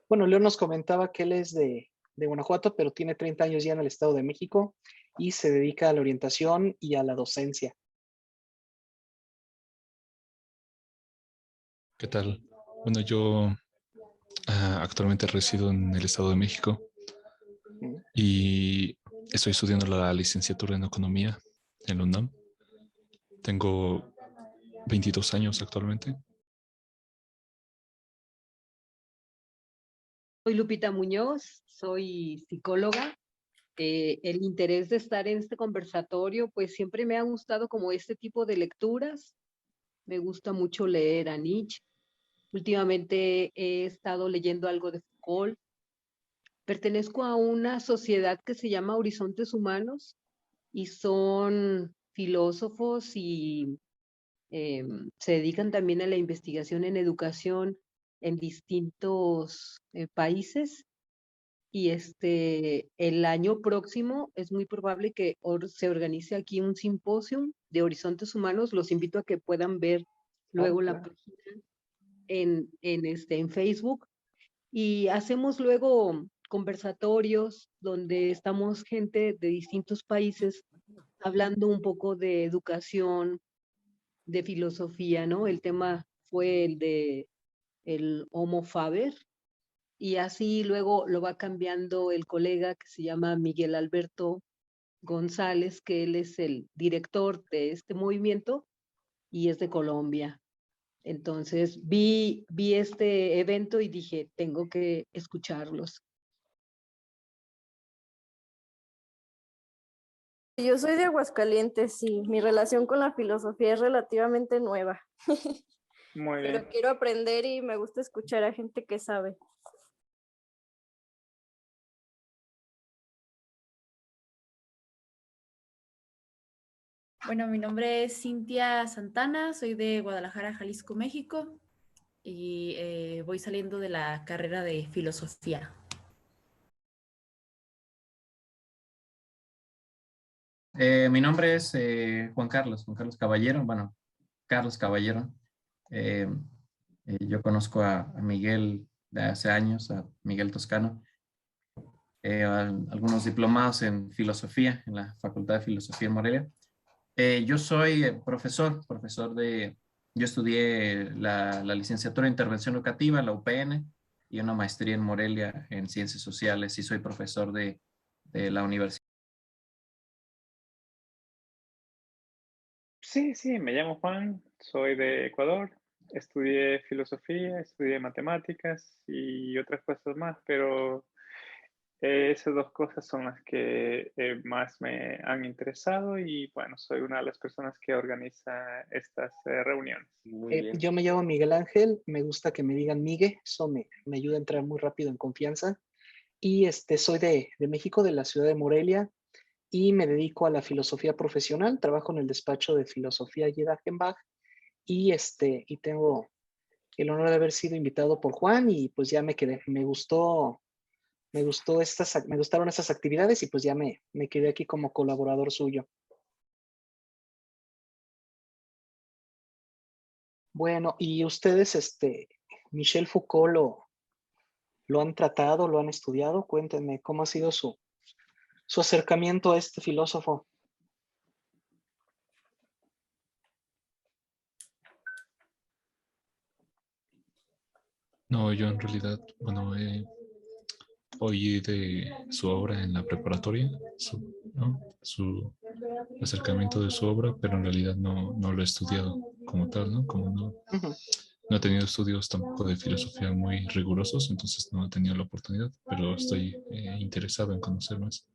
Bueno, León nos comentaba que él es de Guanajuato, pero tiene 30 años ya en el Estado de México y se dedica a la orientación y a la docencia. ¿Qué tal? Bueno, yo actualmente resido en el Estado de México Mm. y estoy estudiando la licenciatura en Economía en la UNAM. Tengo 22 años actualmente. Soy Lupita Muñoz, soy psicóloga. El interés de estar en este conversatorio, pues siempre me ha gustado como este tipo de lecturas. Me gusta mucho leer a Nietzsche. Últimamente he estado leyendo algo de Foucault. Pertenezco a una sociedad que se llama Horizontes Humanos y son filósofos y se dedican también a la investigación en educación en distintos países. Y el año próximo es muy probable que se organice aquí un simposio de horizontes humanos. Los invito a que puedan ver luego la página en Facebook. Y hacemos luego conversatorios donde estamos gente de distintos países hablando un poco de educación, de filosofía, ¿no? El tema fue el de el Homo Faber, y así luego lo va cambiando el colega que se llama Miguel Alberto González, que él es el director de este movimiento y es de Colombia. Entonces vi este evento y dije, tengo que escucharlos. Yo soy de Aguascalientes y mi relación con la filosofía es relativamente nueva. Muy bien. Pero quiero aprender y me gusta escuchar a gente que sabe. Bueno, mi nombre es Cintia Santana, soy de Guadalajara, Jalisco, México, y voy saliendo de la carrera de filosofía. Mi nombre es Juan Carlos Caballero, bueno, Carlos Caballero. Yo conozco a Miguel de hace años, a Miguel Toscano, algunos diplomados en filosofía, en la Facultad de Filosofía en Morelia. Yo soy yo estudié la licenciatura en Intervención Educativa, la UPN, y una maestría en Morelia en Ciencias Sociales, y soy profesor de la universidad. Sí, me llamo Juan, soy de Ecuador, estudié filosofía, estudié matemáticas y otras cosas más, pero esas dos cosas son las que más me han interesado y bueno, soy una de las personas que organiza estas reuniones. Muy bien. Yo me llamo Miguel Ángel, me gusta que me digan Migue, eso me ayuda a entrar muy rápido en confianza. Y soy de México, de la ciudad de Morelia, y me dedico a la filosofía profesional. Trabajo en el despacho de filosofía Yedachenbach y tengo el honor de haber sido invitado por Juan y pues ya me quedé. Me gustaron estas actividades y pues ya me quedé aquí como colaborador suyo. Bueno, y ustedes, Michel Foucault, ¿lo han tratado, lo han estudiado? Cuéntenme, ¿cómo ha sido su acercamiento a este filósofo? No, yo en realidad, bueno, oí de su obra en la preparatoria, ¿no? Su acercamiento de su obra, pero en realidad no lo he estudiado como tal, ¿no? Como no he tenido estudios tampoco de filosofía muy rigurosos, entonces no he tenido la oportunidad, pero estoy interesado en conocer más.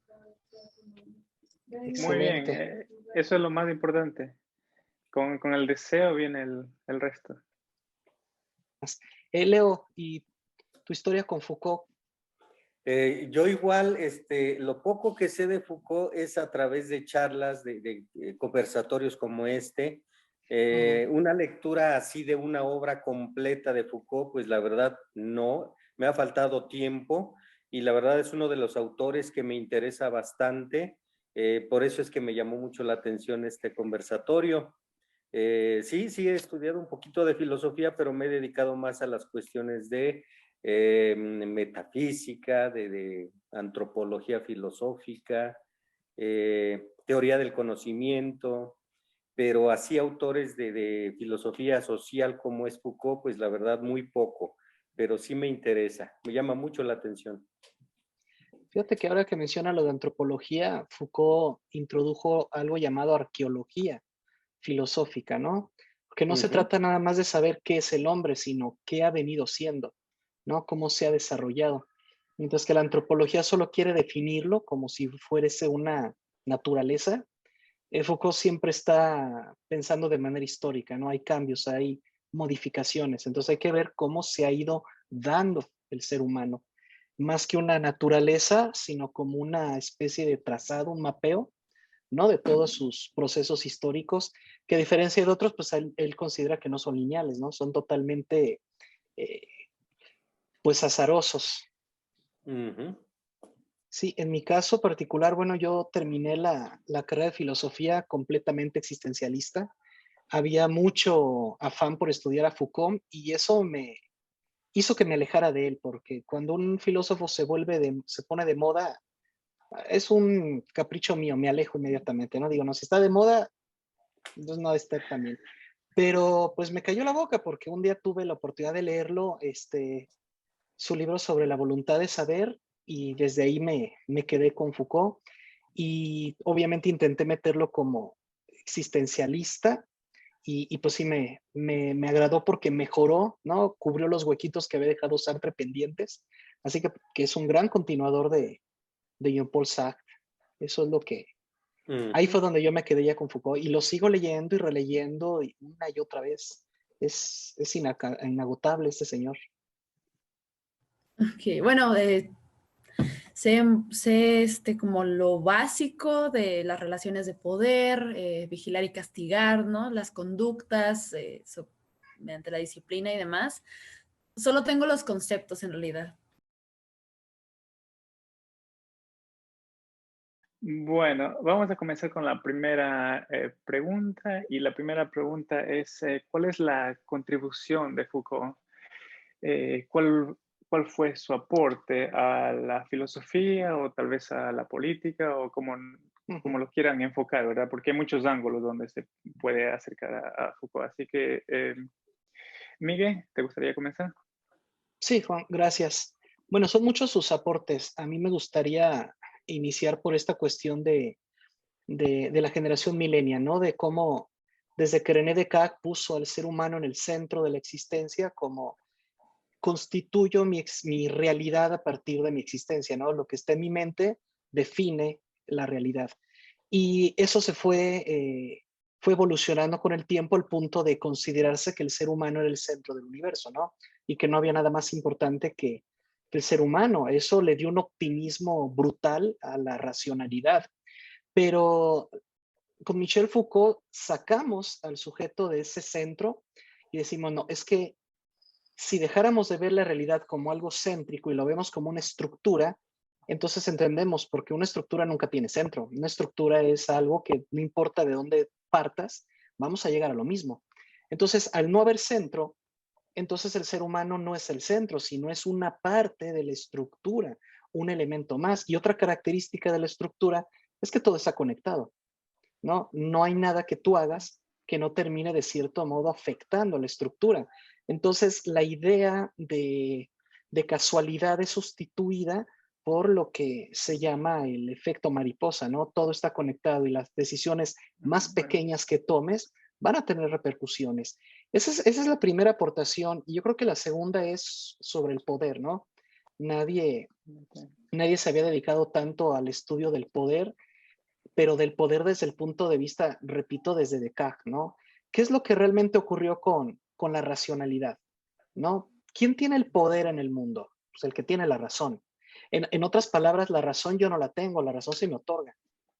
Muy bien, Excelente. eso es lo más importante. Con el deseo viene el resto. Leo, ¿y tu historia con Foucault? Yo igual, lo poco que sé de Foucault es a través de charlas, de conversatorios como este. Una lectura así de una obra completa de Foucault, pues la verdad no, me ha faltado tiempo y la verdad es uno de los autores que me interesa bastante. Por eso es que me llamó mucho la atención este conversatorio. Sí he estudiado un poquito de filosofía, pero me he dedicado más a las cuestiones de metafísica, de antropología filosófica, teoría del conocimiento, pero así autores de filosofía social como es Foucault, pues la verdad muy poco, pero sí me interesa, me llama mucho la atención. Fíjate que ahora que menciona lo de antropología, Foucault introdujo algo llamado arqueología filosófica, ¿no? Porque no se trata nada más de saber qué es el hombre, sino qué ha venido siendo, ¿no? Cómo se ha desarrollado. Mientras que la antropología solo quiere definirlo como si fuese una naturaleza, Foucault siempre está pensando de manera histórica, ¿no? Hay cambios, hay modificaciones. Entonces hay que ver cómo se ha ido dando el ser humano. Más que una naturaleza, sino como una especie de trazado, un mapeo, ¿no? De todos sus procesos históricos, que a diferencia de otros, pues él considera que no son lineales, ¿no? Son totalmente, pues, azarosos. Sí, en mi caso particular, bueno, yo terminé la carrera de filosofía completamente existencialista. Había mucho afán por estudiar a Foucault y eso me hizo que me alejara de él, porque cuando un filósofo se pone de moda, es un capricho mío, me alejo inmediatamente, ¿no? Digo, no, si está de moda, entonces no debe estar también. Pero pues me cayó la boca porque un día tuve la oportunidad de leerlo, su libro sobre la voluntad de saber, y desde ahí me quedé con Foucault y obviamente intenté meterlo como existencialista y pues sí me agradó porque mejoró, ¿no? Cubrió los huequitos que había dejado Sartre pendientes, así que es un gran continuador de Jean-Paul Sartre. Eso es lo que... Ahí fue donde yo me quedé ya con Foucault y lo sigo leyendo y releyendo una y otra vez. Es inagotable este señor. Ok, bueno, sé como lo básico de las relaciones de poder, vigilar y castigar, ¿no? Las conductas mediante la disciplina y demás. Solo tengo los conceptos en realidad. Bueno, vamos a comenzar con la primera pregunta y la primera pregunta es ¿cuál es la contribución de Foucault? ¿Cuál fue su aporte a la filosofía o tal vez a la política o como lo quieran enfocar, ¿verdad? Porque hay muchos ángulos donde se puede acercar a Foucault. Así que, Miguel, ¿te gustaría comenzar? Sí, Juan, gracias. Bueno, son muchos sus aportes. A mí me gustaría iniciar por esta cuestión de la generación millennial, ¿no? De cómo desde que René Descartes puso al ser humano en el centro de la existencia, como constituyo mi realidad a partir de mi existencia, ¿no? Lo que está en mi mente define la realidad. Y eso fue evolucionando con el tiempo al punto de considerarse que el ser humano era el centro del universo, ¿no? Y que no había nada más importante que el ser humano. Eso le dio un optimismo brutal a la racionalidad. Pero con Michel Foucault sacamos al sujeto de ese centro y decimos, no, es que si dejáramos de ver la realidad como algo céntrico y lo vemos como una estructura, entonces entendemos por qué una estructura nunca tiene centro. Una estructura es algo que no importa de dónde partas, vamos a llegar a lo mismo. Entonces, al no haber centro, entonces el ser humano no es el centro, sino es una parte de la estructura, un elemento más. Y otra característica de la estructura es que todo está conectado, ¿no? No hay nada que tú hagas que no termine de cierto modo afectando la estructura. Entonces, la idea de casualidad es sustituida por lo que se llama el efecto mariposa, ¿no? Todo está conectado y las decisiones más pequeñas que tomes van a tener repercusiones. Esa es la primera aportación. Y yo creo que la segunda es sobre el poder, ¿no? Nadie se había dedicado tanto al estudio del poder, pero del poder desde el punto de vista, repito, desde Descartes, ¿no? ¿Qué es lo que realmente ocurrió con la racionalidad? ¿No? ¿Quién tiene el poder en el mundo? Pues el que tiene la razón. En otras palabras, la razón yo no la tengo, la razón se me otorga.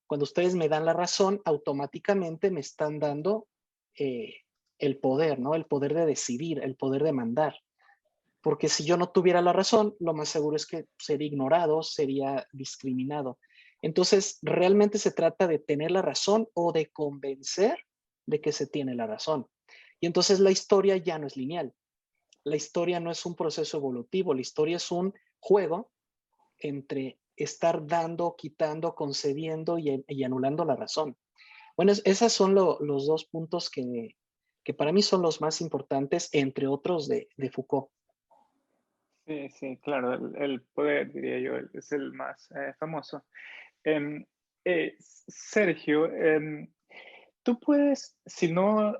Cuando ustedes me dan la razón, automáticamente me están dando el poder, ¿no? El poder de decidir, el poder de mandar. Porque si yo no tuviera la razón, lo más seguro es que sería ignorado, sería discriminado. Entonces, realmente se trata de tener la razón o de convencer de que se tiene la razón. Y entonces la historia ya no es lineal. la historia no es un proceso evolutivo, la historia es un juego entre estar dando, quitando, concediendo y anulando la razón. Bueno, esos son los dos puntos que para mí son los más importantes, entre otros de Foucault. Sí, sí, claro, el poder, diría yo, es el más famoso. Em, Sergio, tú puedes, si no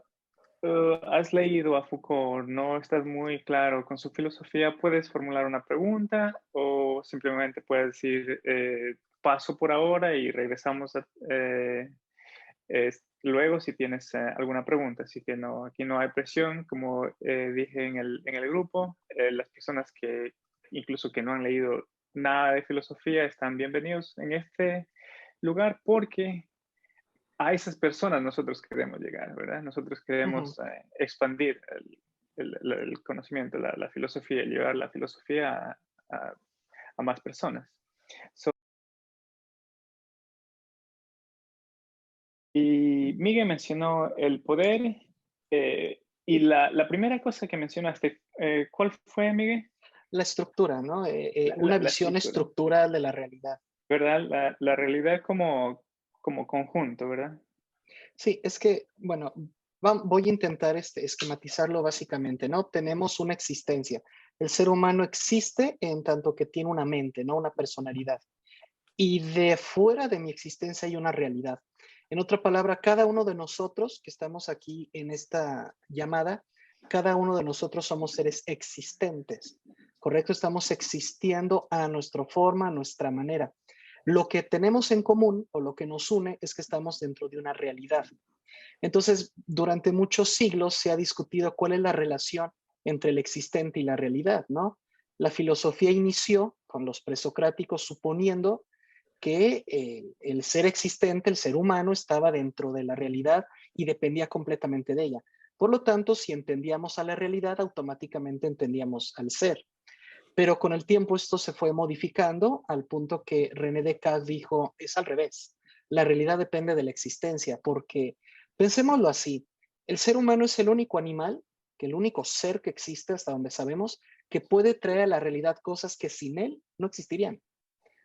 has leído a Foucault, no estás muy claro con su filosofía, puedes formular una pregunta o simplemente puedes decir, paso por ahora y regresamos luego si tienes alguna pregunta. Así que no, aquí no hay presión, como dije en el grupo, las personas que incluso que no han leído nada de filosofía están bienvenidos en este lugar porque a esas personas nosotros queremos llegar, ¿verdad? Nosotros queremos expandir el conocimiento, la filosofía, llevar la filosofía a más personas. Y Miguel mencionó el poder y la primera cosa que mencionaste, ¿cuál fue, Miguel? La estructura, ¿no? Una visión estructural de la realidad. ¿Verdad? La realidad como conjunto, ¿verdad? Sí, es que, bueno, voy a intentar esquematizarlo básicamente, ¿no? Tenemos una existencia. El ser humano existe en tanto que tiene una mente, ¿no? Una personalidad. Y de fuera de mi existencia hay una realidad. En otra palabra, cada uno de nosotros que estamos aquí en esta llamada, cada uno de nosotros somos seres existentes, ¿correcto? Estamos existiendo a nuestra forma, a nuestra manera. Lo que tenemos en común o lo que nos une es que estamos dentro de una realidad. Entonces, durante muchos siglos se ha discutido cuál es la relación entre el existente y la realidad, ¿no? La filosofía inició con los presocráticos suponiendo que el ser existente, el ser humano, estaba dentro de la realidad y dependía completamente de ella. Por lo tanto, si entendíamos a la realidad, automáticamente entendíamos al ser. Pero con el tiempo esto se fue modificando al punto que René Descartes dijo, es al revés. La realidad depende de la existencia, porque pensémoslo así, el ser humano es el único animal, que el único ser que existe hasta donde sabemos, que puede traer a la realidad cosas que sin él no existirían,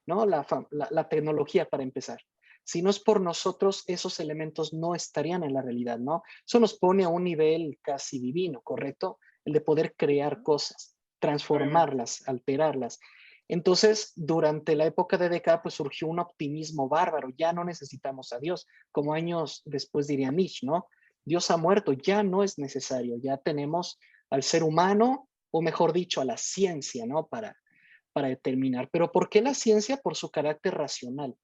¿no? La tecnología para empezar. Si no es por nosotros, esos elementos no estarían en la realidad, ¿no? Eso nos pone a un nivel casi divino, ¿correcto? El de poder crear cosas, transformarlas, alterarlas. Entonces, durante la época de Descartes, pues surgió un optimismo bárbaro. Ya no necesitamos a Dios, como años después diría Nietzsche, ¿no? Dios ha muerto, ya no es necesario. Ya tenemos al ser humano, o mejor dicho, a la ciencia, ¿no? Para determinar. Pero ¿por qué la ciencia? Por su carácter racional.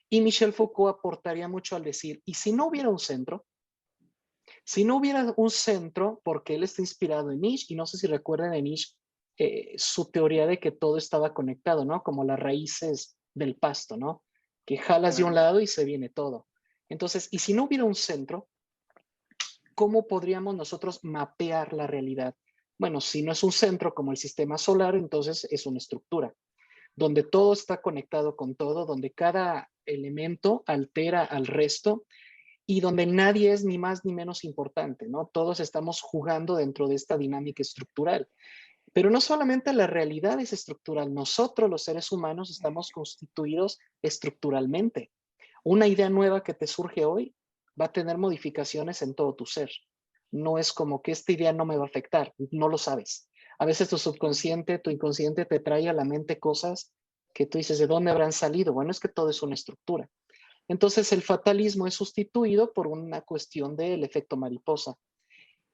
Y Michel Foucault aportaría mucho al decir, ¿y si no hubiera un centro? Si no hubiera un centro, porque él está inspirado en Nietzsche, y no sé si recuerdan de Nietzsche su teoría de que todo estaba conectado, ¿no? Como las raíces del pasto, ¿no? Que jalas de un lado y se viene todo. Entonces, ¿y si no hubiera un centro? ¿Cómo podríamos nosotros mapear la realidad? Bueno, si no es un centro como el sistema solar, entonces es una estructura, donde todo está conectado con todo, donde cada elemento altera al resto y donde nadie es ni más ni menos importante, ¿no? Todos estamos jugando dentro de esta dinámica estructural. Pero no solamente la realidad es estructural, nosotros los seres humanos estamos constituidos estructuralmente. Una idea nueva que te surge hoy va a tener modificaciones en todo tu ser. No es como que esta idea no me va a afectar, no lo sabes. A veces tu subconsciente, tu inconsciente te trae a la mente cosas que tú dices, ¿de dónde habrán salido? Bueno, es que todo es una estructura. Entonces el fatalismo es sustituido por una cuestión del efecto mariposa.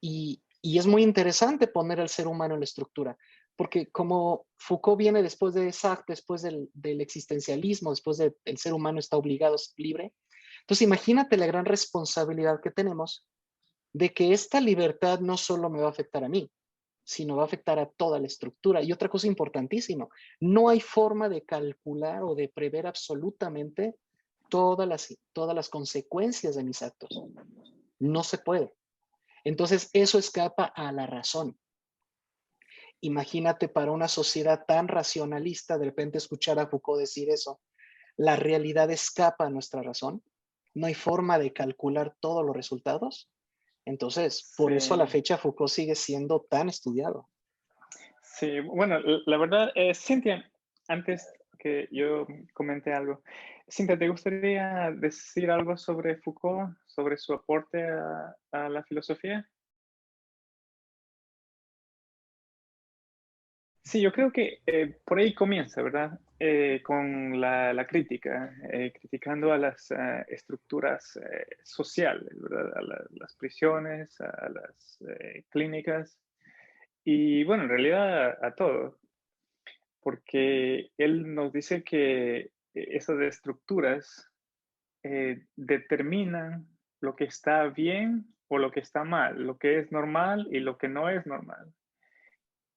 Y es muy interesante poner al ser humano en la estructura, porque como Foucault viene después de Sartre, después del existencialismo, después del ser humano está obligado a ser libre, entonces imagínate la gran responsabilidad que tenemos de que esta libertad no solo me va a afectar a mí, sino va a afectar a toda la estructura. Y otra cosa importantísima, no hay forma de calcular o de prever absolutamente todas las consecuencias de mis actos. No se puede. Entonces, eso escapa a la razón. Imagínate para una sociedad tan racionalista, de repente escuchar a Foucault decir eso. La realidad escapa a nuestra razón. No hay forma de calcular todos los resultados. Entonces, por eso a la fecha Foucault sigue siendo tan estudiado. Sí, bueno, la verdad, Cintia, antes que yo comente algo, Cintia, ¿te gustaría decir algo sobre Foucault, sobre su aporte a la filosofía? Sí, yo creo que por ahí comienza, ¿verdad? Con la crítica, criticando a las estructuras sociales, ¿verdad? A las prisiones, a las clínicas y, bueno, en realidad a todo, porque él nos dice que esas estructuras determinan lo que está bien o lo que está mal, lo que es normal y lo que no es normal.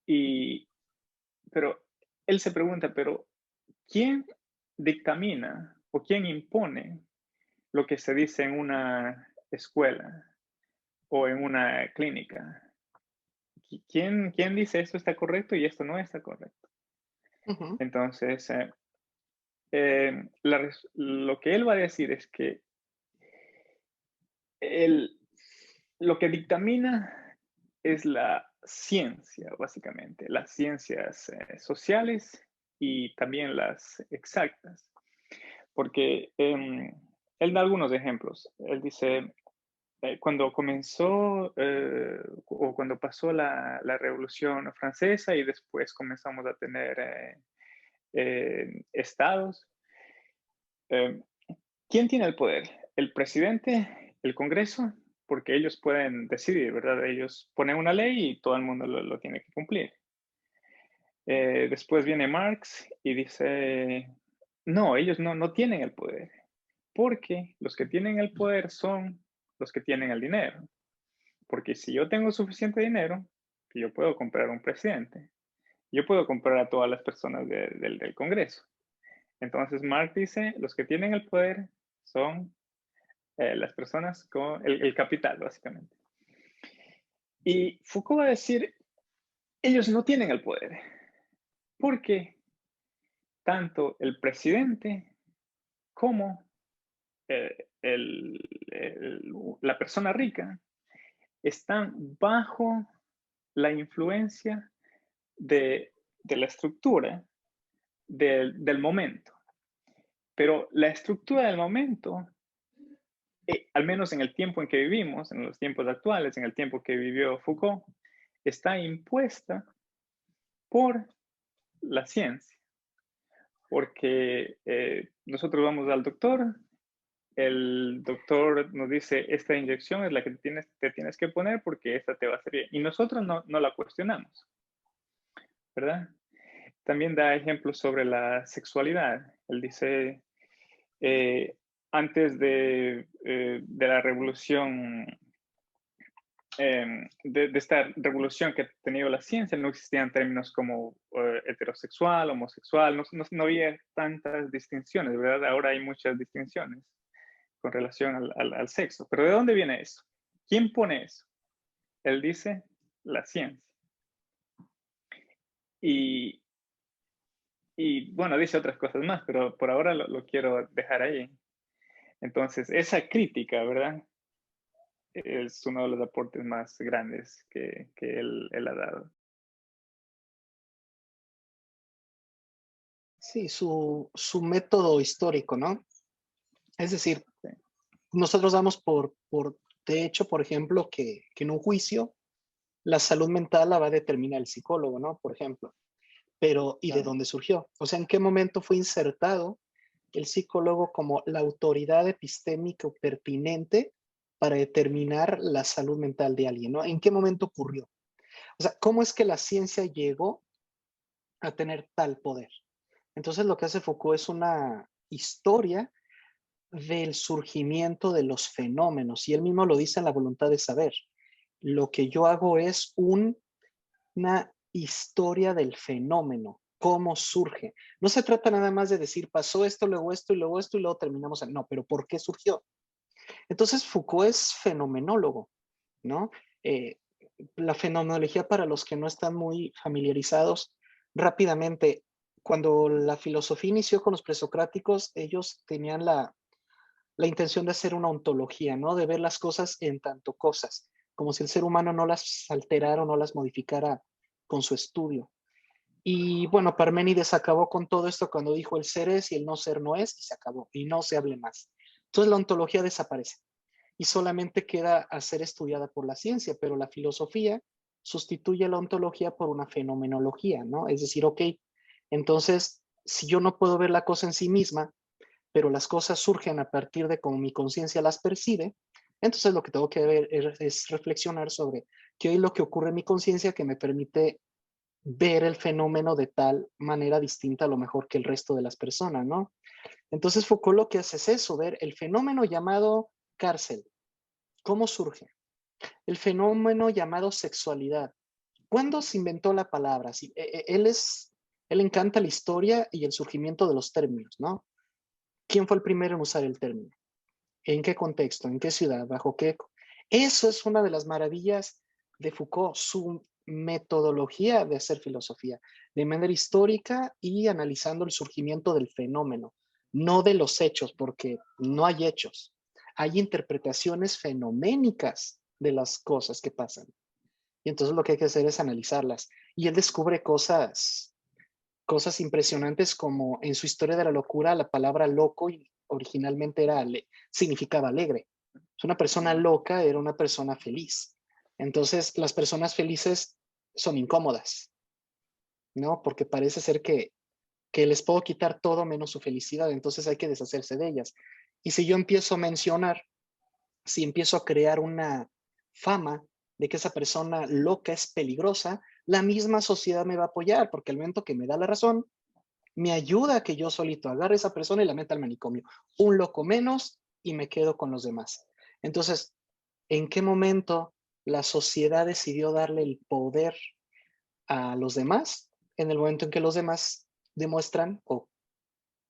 Y, pero él se pregunta, pero ¿quién dictamina o quién impone lo que se dice en una escuela o en una clínica? ¿Quién dice esto está correcto y esto no está correcto? Ujú. Entonces, lo que él va a decir es que el, lo que dictamina es la ciencia, básicamente, las ciencias sociales y también las exactas. Porque él da algunos ejemplos. Él dice, cuando comenzó o cuando pasó la Revolución Francesa y después comenzamos a tener estados, eh, ¿quién tiene el poder? ¿El presidente? ¿El Congreso? Porque ellos pueden decidir, ¿verdad? Ellos ponen una ley y todo el mundo lo tiene que cumplir. Después viene Marx y dice, no, ellos no tienen el poder, porque los que tienen el poder son los que tienen el dinero. Porque si yo tengo suficiente dinero, yo puedo comprar un presidente, yo puedo comprar a todas las personas del Congreso. Entonces Marx dice, los que tienen el poder son las personas con el capital, básicamente. Y Foucault va a decir, ellos no tienen el poder, porque tanto el presidente como la persona rica están bajo la influencia de la estructura del momento. Pero la estructura del momento, al menos en el tiempo en que vivimos, en los tiempos actuales, en el tiempo que vivió Foucault, está impuesta por la ciencia. Porque nosotros vamos al doctor, el doctor nos dice, esta inyección es la que te tienes que poner porque esta te va a hacer bien. Y nosotros no la cuestionamos, ¿verdad? También da ejemplos sobre la sexualidad. Él dice, antes de la revolución, de esta revolución que ha tenido la ciencia, no existían términos como heterosexual, homosexual, no había tantas distinciones, ¿verdad? Ahora hay muchas distinciones con relación al sexo. Pero ¿de dónde viene eso? ¿Quién pone eso? Él dice la ciencia. Y bueno, dice otras cosas más, pero por ahora lo quiero dejar ahí. Entonces, esa crítica, ¿verdad? Es uno de los aportes más grandes que él ha dado. Sí, su método histórico, ¿no? Es decir, nosotros damos de hecho, por ejemplo, que en un juicio la salud mental la va a determinar el psicólogo, ¿no? Por ejemplo. Pero, ¿y de dónde surgió? O sea, ¿en qué momento fue insertado el psicólogo como la autoridad epistémica pertinente para determinar la salud mental de alguien, ¿no? ¿En qué momento ocurrió? O sea, ¿cómo es que la ciencia llegó a tener tal poder? Entonces, lo que hace Foucault es una historia del surgimiento de los fenómenos, y él mismo lo dice en La voluntad de saber. Lo que yo hago es una historia del fenómeno, cómo surge. No se trata nada más de decir, pasó esto, luego esto, y luego esto, y luego terminamos. No, pero ¿por qué surgió? Entonces, Foucault es fenomenólogo, ¿no? La fenomenología, para los que no están muy familiarizados, rápidamente, cuando la filosofía inició con los presocráticos, ellos tenían la intención de hacer una ontología, ¿no? De ver las cosas en tanto cosas, como si el ser humano no las alterara o no las modificara con su estudio. Y bueno, Parménides acabó con todo esto cuando dijo el ser es y el no ser no es, y se acabó, y no se hable más. Entonces la ontología desaparece y solamente queda a ser estudiada por la ciencia, pero la filosofía sustituye la ontología por una fenomenología, ¿no? Es decir, ok, entonces, si yo no puedo ver la cosa en sí misma, pero las cosas surgen a partir de cómo mi conciencia las percibe, entonces lo que tengo que ver es reflexionar sobre qué es lo que ocurre en mi conciencia que me permite ver el fenómeno de tal manera distinta a lo mejor que el resto de las personas, ¿no? Entonces Foucault lo que hace es eso, ver el fenómeno llamado cárcel. ¿Cómo surge? El fenómeno llamado sexualidad. ¿Cuándo se inventó la palabra? Sí, él encanta la historia y el surgimiento de los términos, ¿no? ¿Quién fue el primero en usar el término? ¿En qué contexto? ¿En qué ciudad? ¿Bajo qué? Eso es una de las maravillas de Foucault, su metodología de hacer filosofía, de manera histórica y analizando el surgimiento del fenómeno, no de los hechos, porque no hay hechos. Hay interpretaciones fenoménicas de las cosas que pasan. Y entonces lo que hay que hacer es analizarlas. Y él descubre cosas impresionantes como en su historia de la locura, la palabra loco originalmente significaba alegre. Una persona loca era una persona feliz. Entonces, las personas felices son incómodas, ¿no? Porque parece ser que les puedo quitar todo menos su felicidad, entonces hay que deshacerse de ellas. Y si yo empiezo a mencionar, si empiezo a crear una fama de que esa persona loca es peligrosa, la misma sociedad me va a apoyar, porque al momento que me da la razón, me ayuda a que yo solito agarre a esa persona y la meta al manicomio. Un loco menos y me quedo con los demás. Entonces, ¿en qué momento la sociedad decidió darle el poder a los demás? En el momento en que los demás demuestran o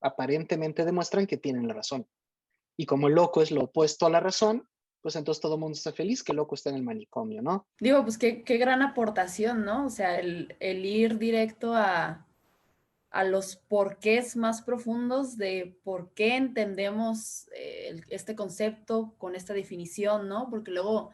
aparentemente demuestran que tienen la razón. Y como el loco es lo opuesto a la razón, pues entonces todo el mundo está feliz que el loco está en el manicomio, ¿no? Digo, pues qué gran aportación, ¿no? O sea, el ir directo a los porqués más profundos de por qué entendemos este concepto con esta definición, ¿no? Porque luego,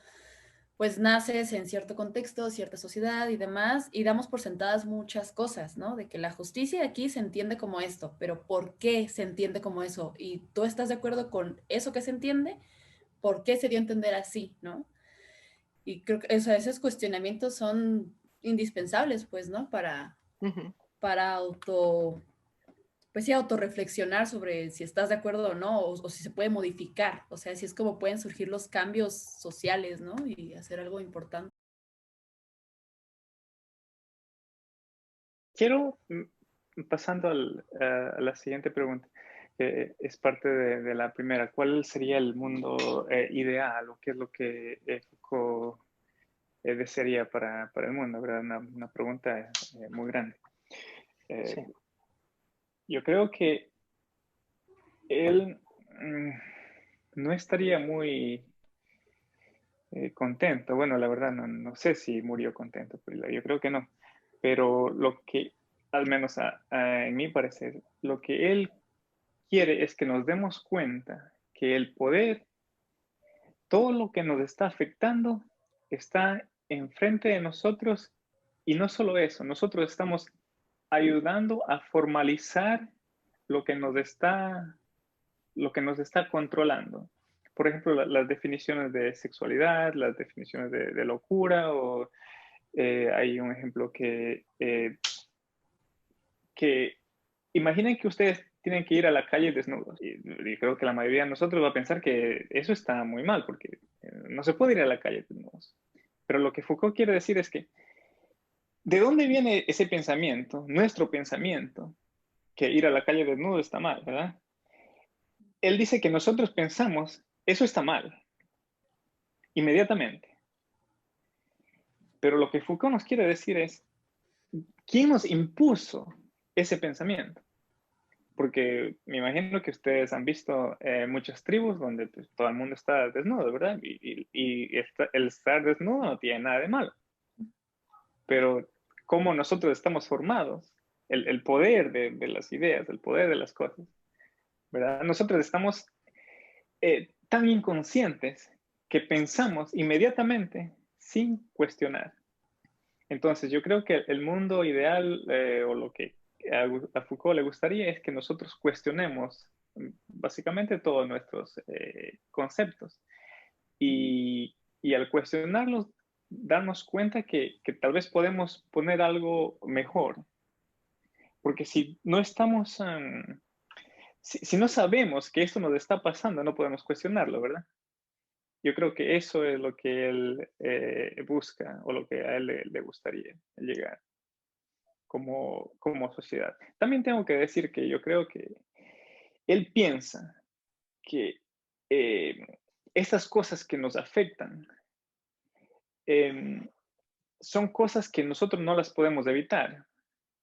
pues naces en cierto contexto, cierta sociedad y demás, y damos por sentadas muchas cosas, ¿no? De que la justicia aquí se entiende como esto, pero ¿por qué se entiende como eso? Y tú estás de acuerdo con eso que se entiende, ¿por qué se dio a entender así, ¿no? Y creo que esos cuestionamientos son indispensables, pues, ¿no? Para pues sí, autorreflexionar sobre si estás de acuerdo o no, o si se puede modificar. O sea, si es como pueden surgir los cambios sociales, ¿no? Y hacer algo importante. Quiero, pasando a la siguiente pregunta, es parte de la primera. ¿Cuál sería el mundo ideal o qué es lo que Foucault desearía para el mundo? ¿Verdad? Una pregunta muy grande. Sí. Yo creo que él no estaría muy contento. Bueno, la verdad no sé si murió contento, pero yo creo que no. Pero lo que, al menos en mi parecer, lo que él quiere es que nos demos cuenta que el poder, todo lo que nos está afectando, está enfrente de nosotros y no solo eso, nosotros estamos ayudando a formalizar lo que nos está controlando. Por ejemplo, las definiciones de sexualidad, las definiciones de locura, o hay un ejemplo que imaginen que ustedes tienen que ir a la calle desnudos. Y creo que la mayoría de nosotros va a pensar que eso está muy mal, porque no se puede ir a la calle desnudos. Pero lo que Foucault quiere decir es que, ¿de dónde viene ese pensamiento, nuestro pensamiento, que ir a la calle desnudo está mal, ¿verdad? Él dice que nosotros pensamos, eso está mal, inmediatamente. Pero lo que Foucault nos quiere decir es, ¿quién nos impuso ese pensamiento? Porque me imagino que ustedes han visto muchas tribus donde pues, todo el mundo está desnudo, ¿verdad? Y el estar desnudo no tiene nada de malo. Pero como nosotros estamos formados, el poder de las ideas, el poder de las cosas, ¿verdad? Nosotros estamos tan inconscientes que pensamos inmediatamente sin cuestionar. Entonces, yo creo que el mundo ideal o lo que a Foucault le gustaría es que nosotros cuestionemos básicamente todos nuestros conceptos y al cuestionarlos, darnos cuenta que tal vez podemos poner algo mejor. Porque si no estamos, si no sabemos que esto nos está pasando, no podemos cuestionarlo, ¿verdad? Yo creo que eso es lo que él busca o lo que a él le gustaría llegar como sociedad. También tengo que decir que yo creo que él piensa que estas cosas que nos afectan son cosas que nosotros no las podemos evitar.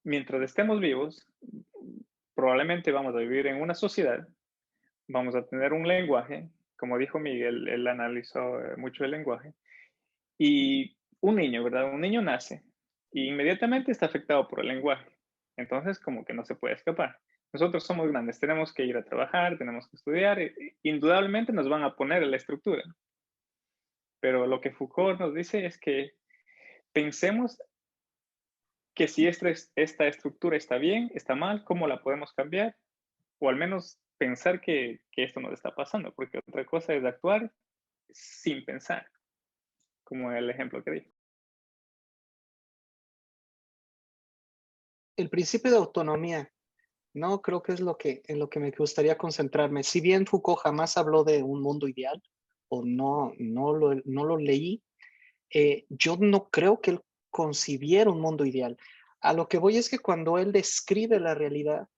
Mientras estemos vivos, probablemente vamos a vivir en una sociedad, vamos a tener un lenguaje, como dijo Miguel, él analizó mucho el lenguaje, y un niño, ¿verdad? Un niño nace y inmediatamente está afectado por el lenguaje. Entonces, como que no se puede escapar. Nosotros somos grandes, tenemos que ir a trabajar, tenemos que estudiar, indudablemente nos van a poner en la estructura. Pero lo que Foucault nos dice es que pensemos que si esta estructura está bien, está mal, cómo la podemos cambiar, o al menos pensar que esto nos está pasando, porque otra cosa es actuar sin pensar, como el ejemplo que di. El principio de autonomía, no creo que es en lo que me gustaría concentrarme. Si bien Foucault jamás habló de un mundo ideal, o no lo leí, yo no creo que él concibiera un mundo ideal. A lo que voy es que cuando él describe la realidad,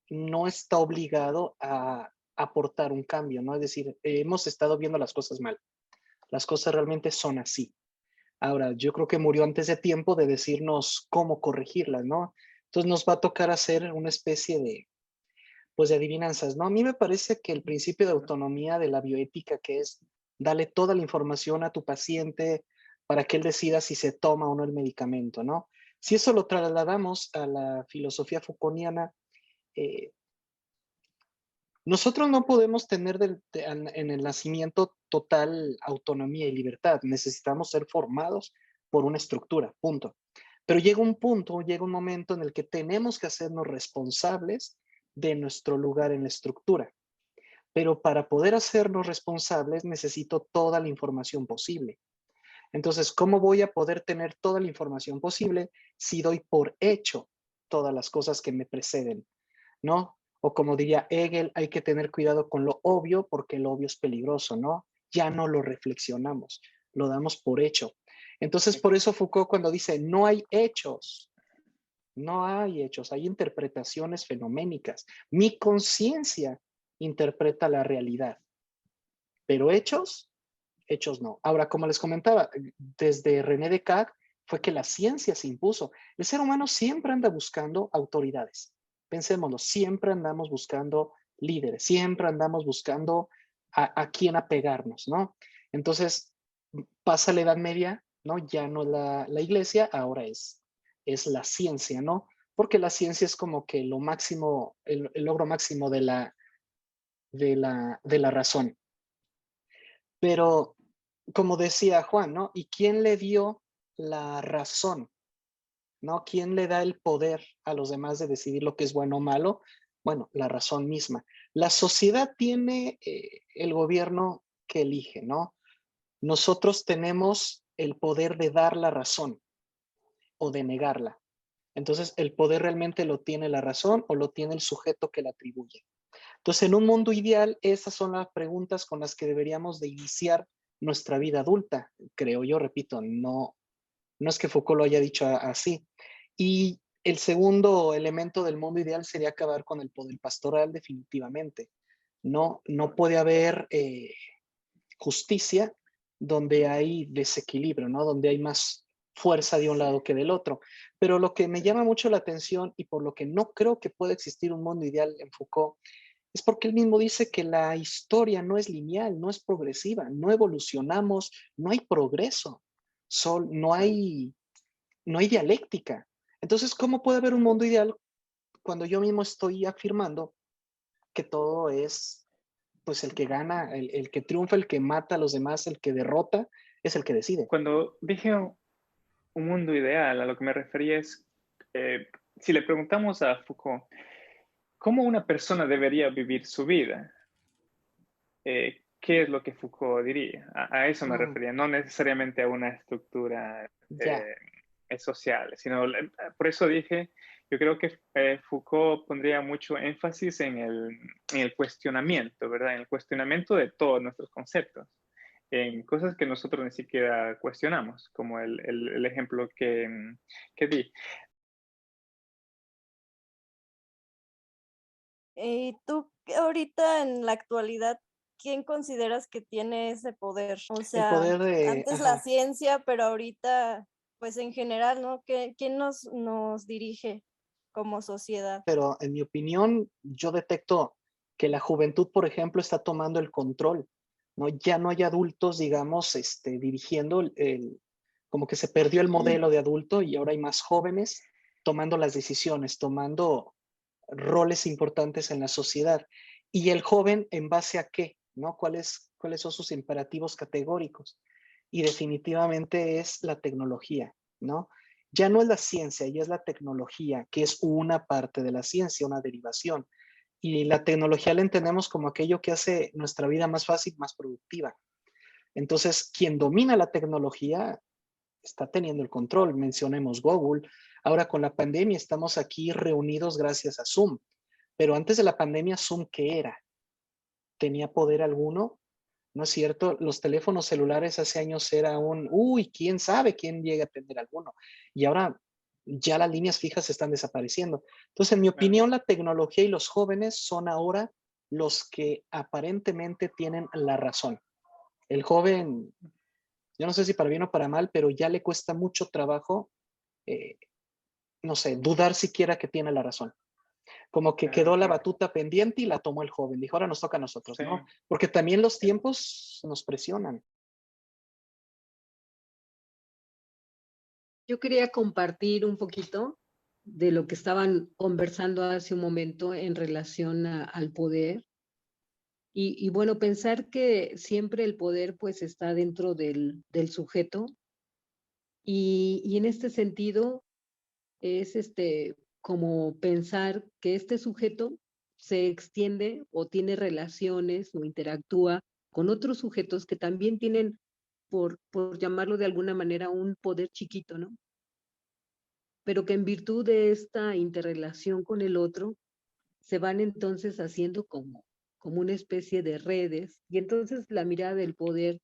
no está obligado a aportar un cambio, ¿no? Es decir, hemos estado viendo las cosas mal. Las cosas realmente son así. Ahora, yo creo que murió antes de tiempo de decirnos cómo corregirlas, ¿no? Entonces nos va a tocar hacer una especie de, pues, de adivinanzas, ¿no? A mí me parece que el principio de autonomía de la bioética, que es darle toda la información a tu paciente para que él decida si se toma o no el medicamento, ¿no? Si eso lo trasladamos a la filosofía Foucaultiana, eh, nosotros no podemos tener en el nacimiento total autonomía y libertad. Necesitamos ser formados por una estructura, punto. Pero llega un momento en el que tenemos que hacernos responsables de nuestro lugar en la estructura. Pero para poder hacernos responsables necesito toda la información posible. Entonces, ¿cómo voy a poder tener toda la información posible si doy por hecho todas las cosas que me preceden? ¿No? O como diría Hegel, hay que tener cuidado con lo obvio porque lo obvio es peligroso, ¿no? Ya no lo reflexionamos, lo damos por hecho. Entonces, por eso Foucault cuando dice, no hay hechos, hay interpretaciones fenoménicas. Mi conciencia interpreta la realidad, pero hechos no. Ahora, como les comentaba, desde René Descartes fue que la ciencia se impuso. El ser humano siempre anda buscando autoridades. Pensémoslo, siempre andamos buscando líderes, siempre andamos buscando a quién apegarnos, ¿no? Entonces, pasa la Edad Media, ¿no? Ya no la iglesia, ahora es la ciencia, ¿no? Porque la ciencia es como que lo máximo, el logro máximo de la razón. Pero, como decía Juan, ¿no? ¿Y quién le dio la razón? ¿No? ¿Quién le da el poder a los demás de decidir lo que es bueno o malo? Bueno, la razón misma. La sociedad tiene el gobierno que elige, ¿no? Nosotros tenemos el poder de dar la razón o de negarla. Entonces, el poder realmente lo tiene la razón o lo tiene el sujeto que la atribuye. Entonces, en un mundo ideal, esas son las preguntas con las que deberíamos de iniciar nuestra vida adulta, creo yo, repito, no es que Foucault lo haya dicho así. Y el segundo elemento del mundo ideal sería acabar con el poder pastoral definitivamente. No puede haber justicia donde hay desequilibrio, ¿no? Donde hay más fuerza de un lado que del otro. Pero lo que me llama mucho la atención y por lo que no creo que pueda existir un mundo ideal en Foucault es porque él mismo dice que la historia no es lineal, no es progresiva, no evolucionamos, no hay progreso, no hay dialéctica. Entonces, ¿cómo puede haber un mundo ideal cuando yo mismo estoy afirmando que todo es, pues, el que gana, el que triunfa, el que mata a los demás, el que derrota, es el que decide? Cuando dije un mundo ideal. A lo que me refería es, si le preguntamos a Foucault, ¿cómo una persona debería vivir su vida? ¿Qué es lo que Foucault diría? A eso me refería, no necesariamente a una estructura social, sino, por eso dije, yo creo que Foucault pondría mucho énfasis en el cuestionamiento, ¿verdad? En el cuestionamiento de todos nuestros conceptos, en cosas que nosotros ni siquiera cuestionamos, como el ejemplo que di. ¿Y tú ahorita en la actualidad, quién consideras que tiene ese poder? O El sea, poder de... antes la ciencia, pero ahorita, pues en general, ¿no? ¿Quién nos dirige como sociedad? Pero en mi opinión, yo detecto que la juventud, por ejemplo, está tomando el control, ¿no? Ya no hay adultos, digamos, dirigiendo como que se perdió el modelo de adulto y ahora hay más jóvenes tomando las decisiones, tomando roles importantes en la sociedad. Y el joven, ¿en base a qué? ¿No? ¿Cuáles son sus imperativos categóricos? Y definitivamente es la tecnología, ¿no? Ya no es la ciencia, ya es la tecnología, que es una parte de la ciencia, una derivación. Y la tecnología la entendemos como aquello que hace nuestra vida más fácil, más productiva. Entonces, quien domina la tecnología está teniendo el control. Mencionemos Google. Ahora con la pandemia estamos aquí reunidos gracias a Zoom. Pero antes de la pandemia, Zoom, ¿qué era? ¿Tenía poder alguno? ¿No es cierto? Los teléfonos celulares hace años era quién sabe quién llega a tener alguno. Y ahora ya las líneas fijas están desapareciendo. Entonces, en mi opinión, la tecnología y los jóvenes son ahora los que aparentemente tienen la razón. El joven, yo no sé si para bien o para mal, pero ya le cuesta mucho trabajo, no sé, dudar siquiera que tiene la razón. Como que quedó la batuta pendiente y la tomó el joven. Dijo, ahora nos toca a nosotros, Sí. ¿no? Porque también los tiempos nos presionan. Yo quería compartir un poquito de lo que estaban conversando hace un momento en relación al poder. Y bueno, pensar que siempre el poder pues está dentro del sujeto y en este sentido es como pensar que este sujeto se extiende o tiene relaciones o interactúa con otros sujetos que también tienen, por llamarlo de alguna manera, un poder chiquito, ¿no? Pero que en virtud de esta interrelación con el otro, se van entonces haciendo como una especie de redes, y entonces la mirada del poder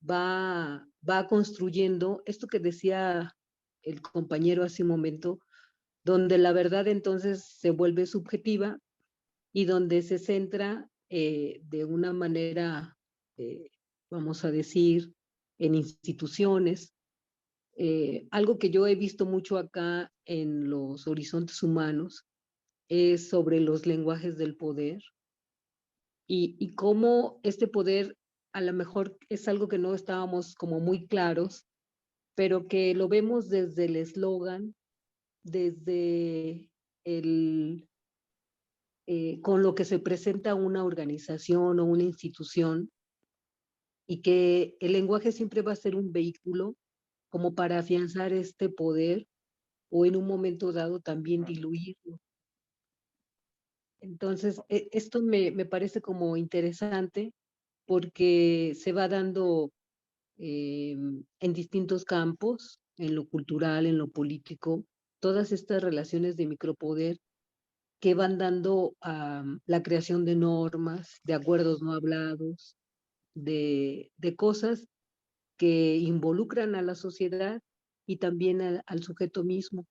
va construyendo esto que decía el compañero hace un momento, donde la verdad entonces se vuelve subjetiva y donde se centra de una manera, vamos a decir, en instituciones. Algo que yo he visto mucho acá en los horizontes humanos es sobre los lenguajes del poder y cómo este poder a lo mejor es algo que no estábamos como muy claros, pero que lo vemos desde el eslogan, desde con lo que se presenta una organización o una institución, y que el lenguaje siempre va a ser un vehículo como para afianzar este poder o en un momento dado también diluirlo. Entonces, esto me parece como interesante porque se va dando en distintos campos, en lo cultural, en lo político, todas estas relaciones de micropoder que van dando a la creación de normas, de acuerdos no hablados, de cosas que involucran a la sociedad y también al sujeto mismo.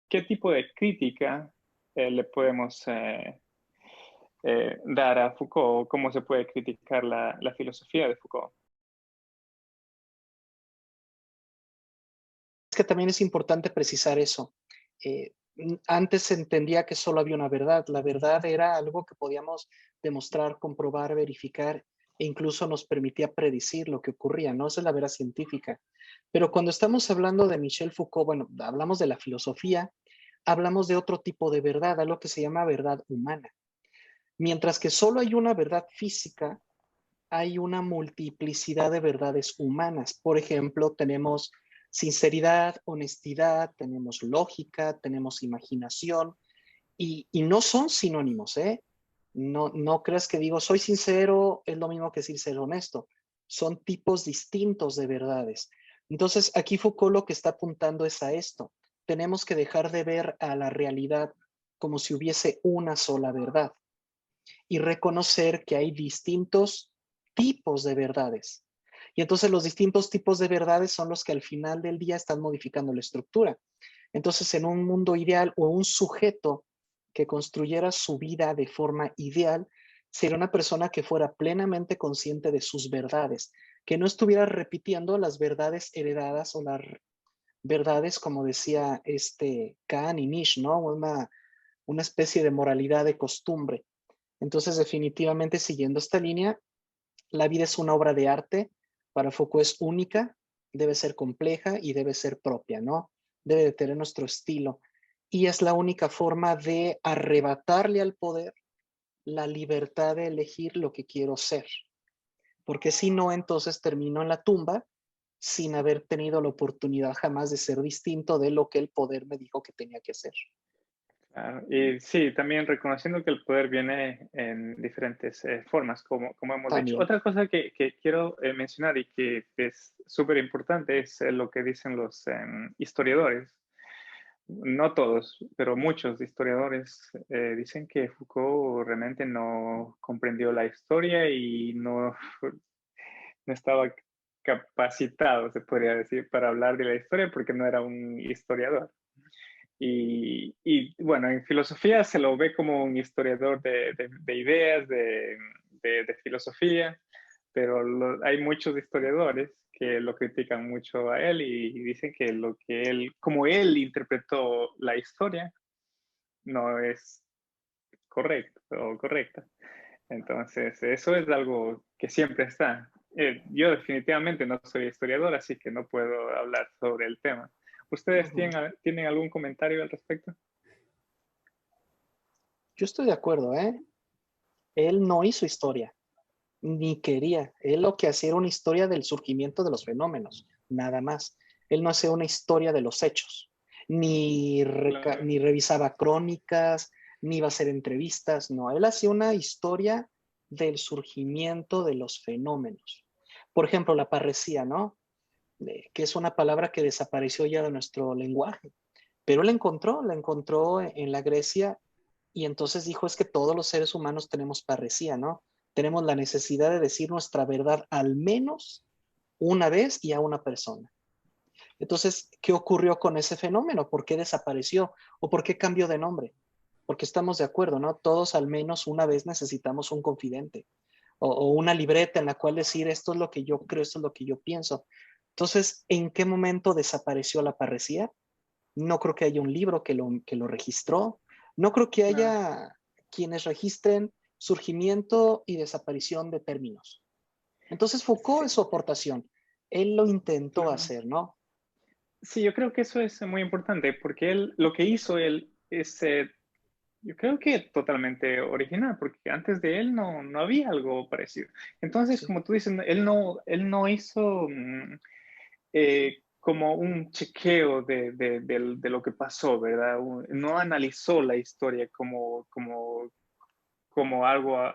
¿Qué tipo de crítica le podemos dar a Foucault? ¿Cómo se puede criticar la filosofía de Foucault? Es que también es importante precisar eso. Antes se entendía que solo había una verdad. La verdad era algo que podíamos demostrar, comprobar, verificar e incluso nos permitía predecir lo que ocurría, ¿no? Esa es la verdad científica. Pero cuando estamos hablando de Michel Foucault, bueno, hablamos de la filosofía, hablamos de otro tipo de verdad, algo que se llama verdad humana. Mientras que solo hay una verdad física, hay una multiplicidad de verdades humanas. Por ejemplo, tenemos sinceridad, honestidad, tenemos lógica, tenemos imaginación, y no son sinónimos, ¿eh? No, no creas que digo, soy sincero, es lo mismo que decir ser honesto. Son tipos distintos de verdades. Entonces, aquí Foucault lo que está apuntando es a esto. Tenemos que dejar de ver a la realidad como si hubiese una sola verdad y reconocer que hay distintos tipos de verdades. Y entonces los distintos tipos de verdades son los que al final del día están modificando la estructura. Entonces, en un mundo ideal o un sujeto que construyera su vida de forma ideal, sería una persona que fuera plenamente consciente de sus verdades, que no estuviera repitiendo las verdades heredadas o las verdades, como decía Kahn y Nietzsche, ¿no? Una especie de moralidad de costumbre. Entonces, definitivamente, siguiendo esta línea, la vida es una obra de arte, para Foucault es única, debe ser compleja y debe ser propia, ¿no? Debe de tener nuestro estilo. Y es la única forma de arrebatarle al poder la libertad de elegir lo que quiero ser. Porque si no, entonces termino en la tumba sin haber tenido la oportunidad jamás de ser distinto de lo que el poder me dijo que tenía que ser. Claro, y sí, también reconociendo que el poder viene en diferentes formas, como hemos dicho. También. Otra cosa que quiero mencionar y que es súper importante es lo que dicen los historiadores. No todos, pero muchos historiadores dicen que Foucault realmente no comprendió la historia y no, no estaba capacitado, se podría decir, para hablar de la historia porque no era un historiador. Y bueno, en filosofía se lo ve como un historiador de ideas, de filosofía, pero hay muchos historiadores que lo critican mucho a él y dicen que lo que él, como él interpretó la historia, no es correcto o correcta. Entonces, eso es algo que siempre está. Yo definitivamente no soy historiador, así que no puedo hablar sobre el tema. ¿Ustedes tienen algún comentario al respecto? Yo estoy de acuerdo, ¿eh? Él no hizo historia, ni quería. Él lo que hacía era una historia del surgimiento de los fenómenos, nada más. Él no hacía una historia de los hechos, Claro. ni revisaba crónicas, ni iba a hacer entrevistas, no. Él hacía una historia del surgimiento de los fenómenos. Por ejemplo, la parresía, ¿no? Que es una palabra que desapareció ya de nuestro lenguaje, pero la encontró en la Grecia y entonces dijo es que todos los seres humanos tenemos parresía, ¿no? Tenemos la necesidad de decir nuestra verdad al menos una vez y a una persona. Entonces, ¿qué ocurrió con ese fenómeno? ¿Por qué desapareció? ¿O por qué cambió de nombre? Porque estamos de acuerdo, ¿no? Todos al menos una vez necesitamos un confidente o una libreta en la cual decir esto es lo que yo creo, esto es lo que yo pienso. Entonces, ¿en qué momento desapareció la parresía? No creo que haya un libro que lo registró. No creo que Claro. haya quienes registren surgimiento y desaparición de términos. Entonces Foucault Sí, es su aportación. Él lo intentó claro. hacer, ¿no? Sí, yo creo que eso es muy importante porque él, lo que hizo él es, yo creo que totalmente original, porque antes de él no había algo parecido. Entonces, Sí, como tú dices, él no hizo como un chequeo de lo que pasó, ¿verdad? No analizó la historia como algo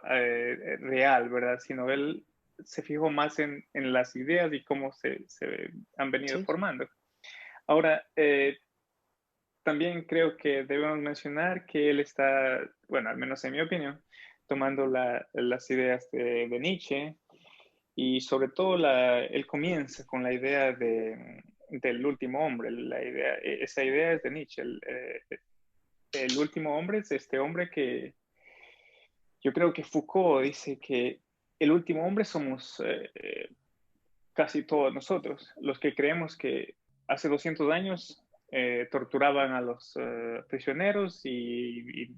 real, ¿verdad? Sino él se fijó más en las ideas y cómo se han venido sí, formando. Ahora, también creo que debemos mencionar que él está, bueno, al menos en mi opinión, tomando las ideas de Nietzsche y sobre todo él comienza con la idea del último hombre. Esa idea es de Nietzsche. El último hombre es este hombre que yo creo que Foucault dice que el último hombre somos casi todos nosotros, los que creemos que hace 200 años torturaban a los prisioneros y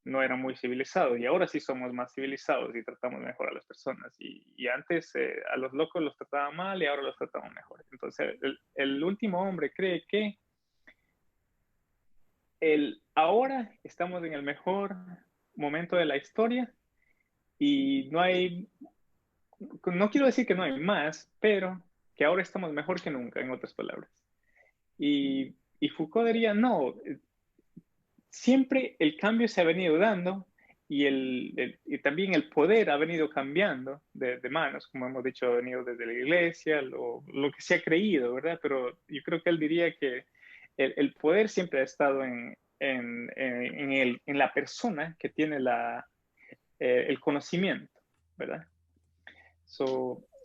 no eran muy civilizados. Y ahora sí somos más civilizados y tratamos mejor a las personas. Y antes a los locos los trataban mal y ahora los tratamos mejor. Entonces, el último hombre cree que ahora estamos en el mejor momento de la historia y no hay no quiero decir que no hay más, pero que ahora estamos mejor que nunca, en otras palabras. Y Foucault diría, no, siempre el cambio se ha venido dando y, y también el poder ha venido cambiando de manos, como hemos dicho, ha venido desde la iglesia, lo que se ha creído, ¿verdad? Pero yo creo que él diría que el poder siempre ha estado en la persona que tiene el conocimiento, ¿verdad?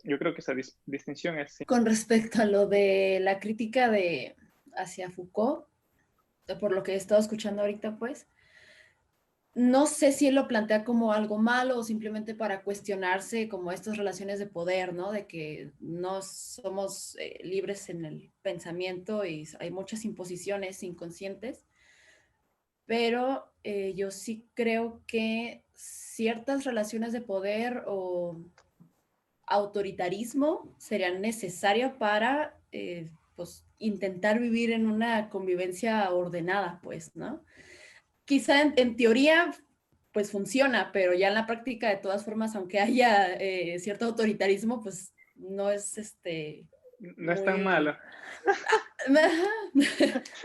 Yo creo que esa distinción es... Con respecto a lo de la crítica hacia Foucault, por lo que he estado escuchando ahorita, pues, no sé si él lo plantea como algo malo o simplemente para cuestionarse como estas relaciones de poder, ¿no? De que no somos libres en el pensamiento y hay muchas imposiciones inconscientes, pero yo sí creo que ciertas relaciones de poder o autoritarismo serían necesarias para pues, intentar vivir en una convivencia ordenada, pues, ¿no? Quizá en teoría pues funciona, pero ya en la práctica de todas formas, aunque haya cierto autoritarismo, pues no es No es tan malo.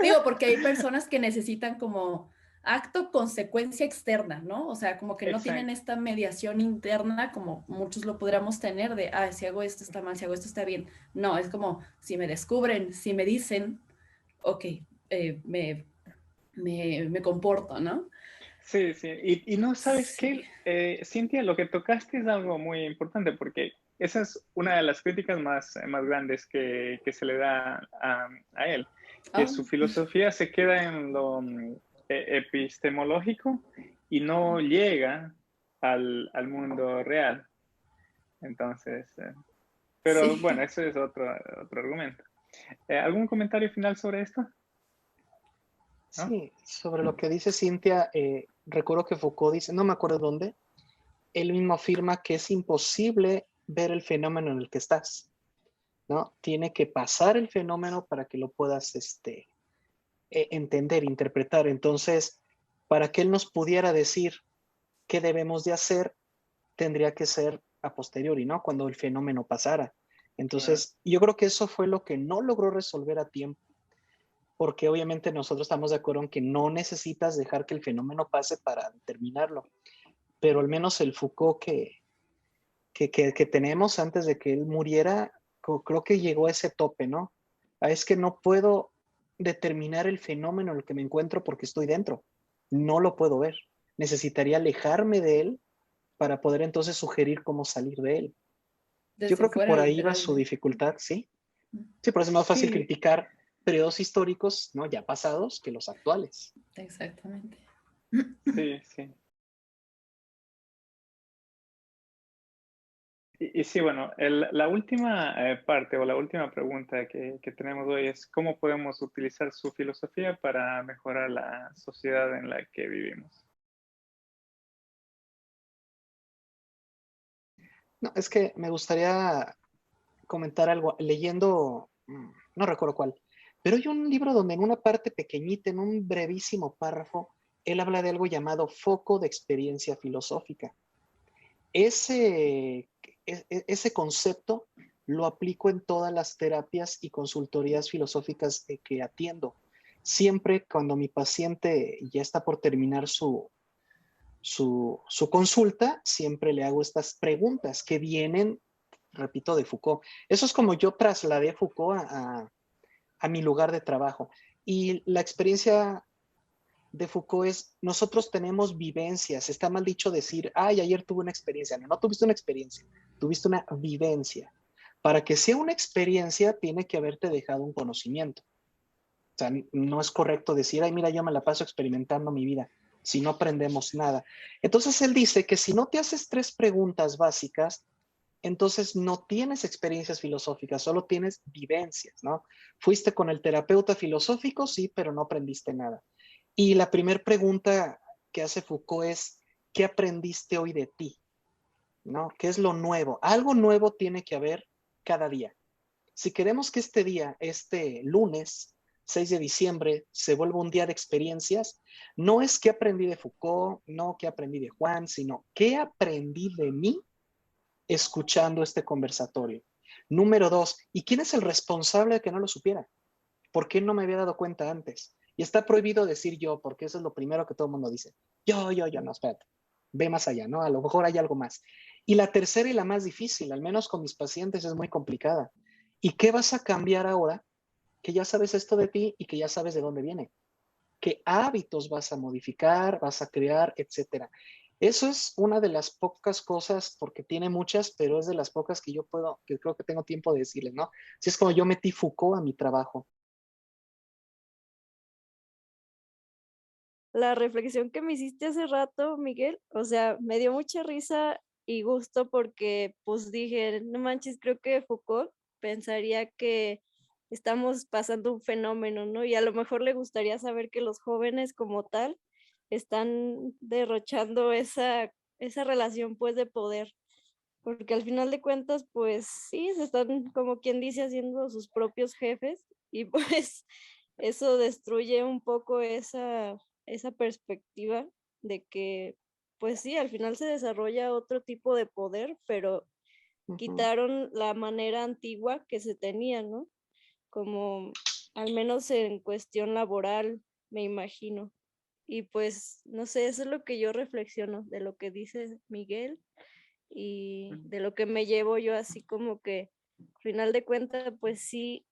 Digo, porque hay personas que necesitan como acto, consecuencia externa, ¿no? O sea, como que no tienen esta mediación interna como muchos lo podríamos tener de, si hago esto está mal, si hago esto está bien. No, es como, si me descubren, si me dicen, ok, me comporto, ¿no? Sí, sí. Y no sabes Sí. qué, Cintia, lo que tocaste es algo muy importante porque esa es una de las críticas más grandes que se le da a él, que su filosofía se queda en lo epistemológico y no llega al mundo real. Entonces, pero Sí. bueno, eso es otro argumento. ¿Algún comentario final sobre esto? ¿No? Sí, sobre lo que dice Cintia, recuerdo que Foucault dice, no me acuerdo dónde, él mismo afirma que es imposible ver el fenómeno en el que estás, ¿no? Tiene que pasar el fenómeno para que lo puedas entender, interpretar. Entonces, para que él nos pudiera decir qué debemos de hacer, tendría que ser a posteriori, ¿no? Cuando el fenómeno pasara. Entonces, yo creo que eso fue lo que no logró resolver a tiempo, porque obviamente nosotros estamos de acuerdo en que no necesitas dejar que el fenómeno pase para determinarlo, pero al menos el Foucault que tenemos antes de que él muriera, creo que llegó a ese tope, ¿no? Es que no puedo determinar el fenómeno en el que me encuentro porque estoy dentro, no lo puedo ver, necesitaría alejarme de él para poder entonces sugerir cómo salir de él. Desde Yo creo que fuera, por ahí va su literalmente. dificultad, ¿sí? Sí, por eso es más fácil Sí. criticar periodos históricos, ¿no? Ya pasados que los actuales. Exactamente. Sí, sí. Y sí, bueno, la última parte o la última pregunta que tenemos hoy es cómo podemos utilizar su filosofía para mejorar la sociedad en la que vivimos. No, es que me gustaría comentar algo, leyendo, no recuerdo cuál, pero hay un libro donde en una parte pequeñita, en un brevísimo párrafo, él habla de algo llamado foco de experiencia filosófica. Ese concepto lo aplico en todas las terapias y consultorías filosóficas que atiendo. Siempre cuando mi paciente ya está por terminar su consulta, siempre le hago estas preguntas que vienen, repito, de Foucault. Eso es como yo trasladé a Foucault a mi lugar de trabajo. Y la experiencia de Foucault es, nosotros tenemos vivencias. Está mal dicho decir, ayer tuve una experiencia. No, no tuviste una experiencia, tuviste una vivencia. Para que sea una experiencia, tiene que haberte dejado un conocimiento. O sea, no es correcto decir, mira, yo me la paso experimentando mi vida, si no aprendemos nada. Entonces él dice que si no te haces 3 preguntas básicas, entonces no tienes experiencias filosóficas, solo tienes vivencias, ¿no? Fuiste con el terapeuta filosófico, sí, pero no aprendiste nada. Y la primera pregunta que hace Foucault es, ¿qué aprendiste hoy de ti? ¿No? ¿Qué es lo nuevo? Algo nuevo tiene que haber cada día. Si queremos que este día, este lunes, 6 de diciembre, se vuelva un día de experiencias, no es qué aprendí de Foucault, no qué aprendí de Juan, sino qué aprendí de mí escuchando este conversatorio. Número 2, ¿y quién es el responsable de que no lo supiera? ¿Por qué no me había dado cuenta antes? Y está prohibido decir yo, porque eso es lo primero que todo el mundo dice. Yo, no, espérate. Ve más allá, ¿no? A lo mejor hay algo más. Y la tercera y la más difícil, al menos con mis pacientes, es muy complicada. ¿Y qué vas a cambiar ahora que ya sabes esto de ti y que ya sabes de dónde viene? ¿Qué hábitos vas a modificar, vas a crear, etcétera? Eso es una de las pocas cosas, porque tiene muchas, pero es de las pocas que yo puedo, que creo que tengo tiempo de decirles, ¿no? Si es como yo metí Foucault a mi trabajo. La reflexión que me hiciste hace rato, Miguel, o sea, me dio mucha risa y gusto porque pues dije, no manches, creo que Foucault pensaría que estamos pasando un fenómeno, ¿no? Y a lo mejor le gustaría saber que los jóvenes como tal están derrochando esa relación pues de poder, porque al final de cuentas pues sí, se están como quien dice haciendo sus propios jefes y pues eso destruye un poco esa perspectiva de que, pues sí, al final se desarrolla otro tipo de poder, pero quitaron la manera antigua que se tenía, ¿no? Como al menos en cuestión laboral, me imagino. Y pues, no sé, eso es lo que yo reflexiono de lo que dice Miguel y de lo que me llevo yo así como que, al final de cuentas, pues sí,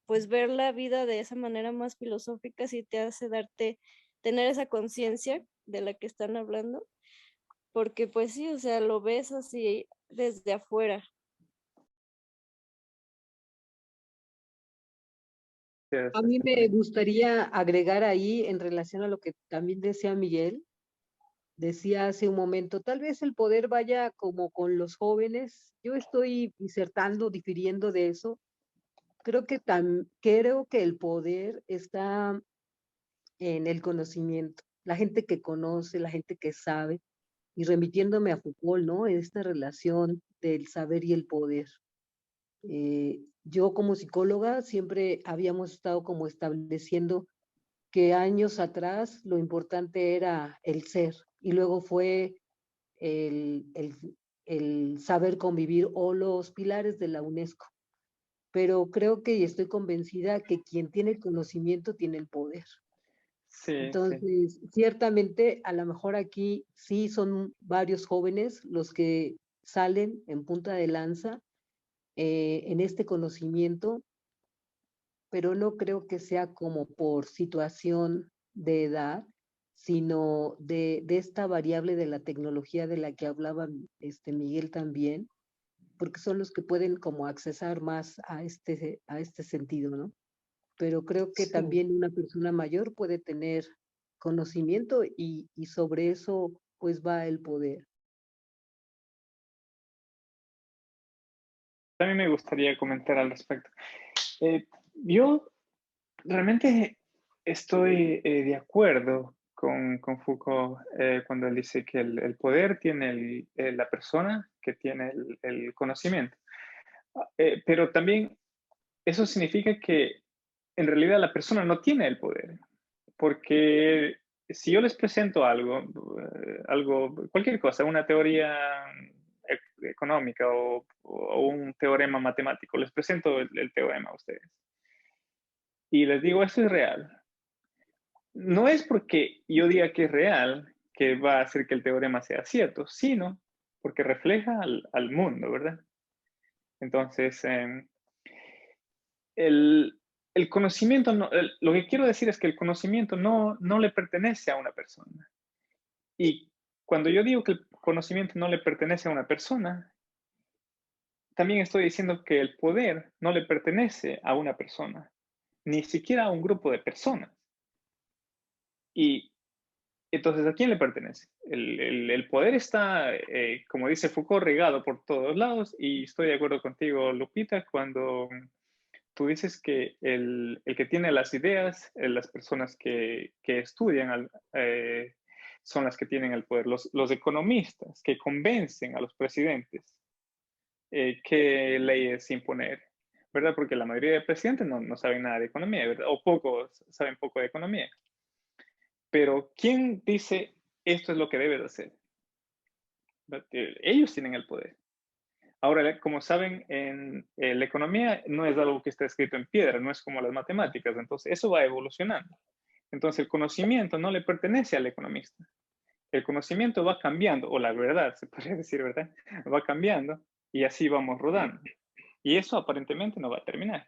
pues ver la vida de esa manera más filosófica sí te hace tener esa conciencia de la que están hablando, porque pues sí, o sea, lo ves así desde afuera. A mí me gustaría agregar ahí en relación a lo que también decía Miguel, decía hace un momento, tal vez el poder vaya como con los jóvenes. Yo estoy disertando, difiriendo de eso. Creo que el poder está en el conocimiento, la gente que conoce, la gente que sabe, y remitiéndome a Foucault, ¿no? En esta relación del saber y el poder. Yo como psicóloga siempre habíamos estado como estableciendo que años atrás lo importante era el ser y luego fue el, el, el saber convivir o los pilares de la UNESCO. Pero creo que y estoy convencida que quien tiene el conocimiento tiene el poder. Sí, sí. Entonces, ciertamente, a lo mejor aquí sí son varios jóvenes los que salen en punta de lanza en este conocimiento, pero no creo que sea como por situación de edad, sino de esta variable de la tecnología de la que hablaba Miguel también, porque son los que pueden como accesar más a este sentido, ¿no? Pero creo que Sí. también una persona mayor puede tener conocimiento y sobre eso pues va el poder. También me gustaría comentar al respecto. Yo realmente estoy de acuerdo con Foucault cuando él dice que el poder tiene la persona que tiene el conocimiento. Pero también eso significa que en realidad la persona no tiene el poder, porque si yo les presento algo, cualquier cosa, una teoría económica o un teorema matemático, les presento el teorema a ustedes y les digo, esto es real. No es porque yo diga que es real que va a hacer que el teorema sea cierto, sino porque refleja al mundo, ¿verdad? Entonces, el conocimiento, lo que quiero decir es que el conocimiento no le pertenece a una persona. Y cuando yo digo que el conocimiento no le pertenece a una persona, también estoy diciendo que el poder no le pertenece a una persona, ni siquiera a un grupo de personas. Y entonces, ¿a quién le pertenece? El poder está, como dice Foucault, regado por todos lados y estoy de acuerdo contigo, Lupita, cuando tú dices que el que tiene las ideas, las personas que estudian son las que tienen el poder. Los economistas que convencen a los presidentes qué leyes imponer, ¿verdad? Porque la mayoría de presidentes no saben nada de economía, ¿verdad? O pocos saben poco de economía. Pero ¿quién dice esto es lo que debe de hacer? Ellos tienen el poder. Ahora, como saben, en la economía no es algo que está escrito en piedra, no es como las matemáticas, entonces eso va evolucionando. Entonces el conocimiento no le pertenece al economista. El conocimiento va cambiando, o la verdad, se podría decir, ¿verdad? Va cambiando y así vamos rodando. Y eso aparentemente no va a terminar.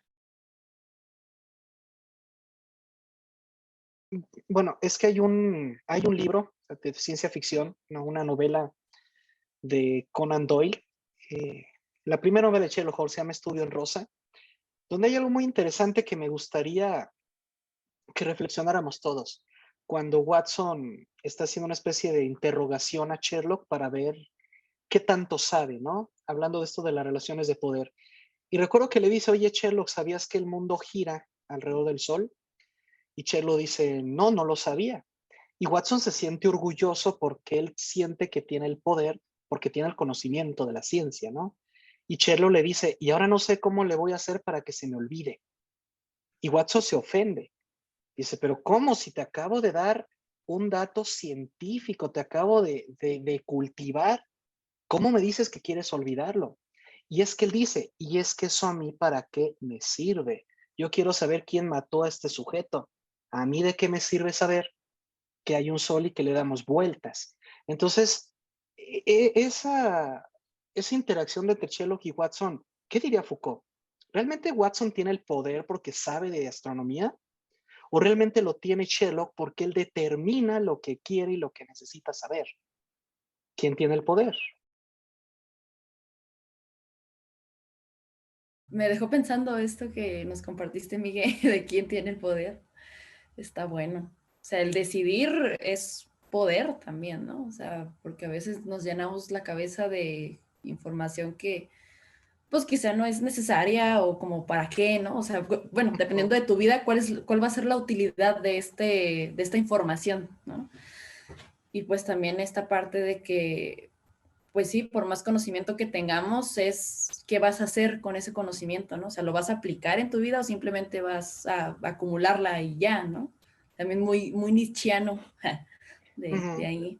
Bueno, es que hay un libro de ciencia ficción, ¿no? Una novela de Conan Doyle. La primera novela de Sherlock Holmes se llama Estudio en Rosa, donde hay algo muy interesante que me gustaría que reflexionáramos todos. Cuando Watson está haciendo una especie de interrogación a Sherlock para ver qué tanto sabe, ¿no? Hablando de esto de las relaciones de poder. Y recuerdo que le dice, oye, Sherlock, ¿sabías que el mundo gira alrededor del sol? Y Sherlock dice, no, no lo sabía. Y Watson se siente orgulloso porque él siente que tiene el poder, porque tiene el conocimiento de la ciencia, ¿no? Y Sherlock le dice, y ahora no sé cómo le voy a hacer para que se me olvide. Y Watson se ofende. Dice, pero ¿cómo? Si te acabo de dar un dato científico, te acabo de cultivar, ¿cómo me dices que quieres olvidarlo? Y es que él dice, y es que eso a mí para qué me sirve. Yo quiero saber quién mató a este sujeto. ¿A mí de qué me sirve saber que hay un sol y que le damos vueltas? Entonces, esa interacción entre Sherlock y Watson, ¿qué diría Foucault? ¿Realmente Watson tiene el poder porque sabe de astronomía? ¿O realmente lo tiene Sherlock porque él determina lo que quiere y lo que necesita saber? ¿Quién tiene el poder? Me dejó pensando esto que nos compartiste, Miguel, de quién tiene el poder. Está bueno. O sea, el decidir es poder también, ¿no? O sea, porque a veces nos llenamos la cabeza de información que, pues quizá no es necesaria o como para qué, ¿no? O sea, bueno, dependiendo de tu vida, cuál va a ser la utilidad de esta información, ¿no? Y pues también esta parte de que, pues sí, por más conocimiento que tengamos, es qué vas a hacer con ese conocimiento, ¿no? O sea, ¿lo vas a aplicar en tu vida o simplemente vas a acumularla y ya, ¿no? También muy nietzscheano de ahí.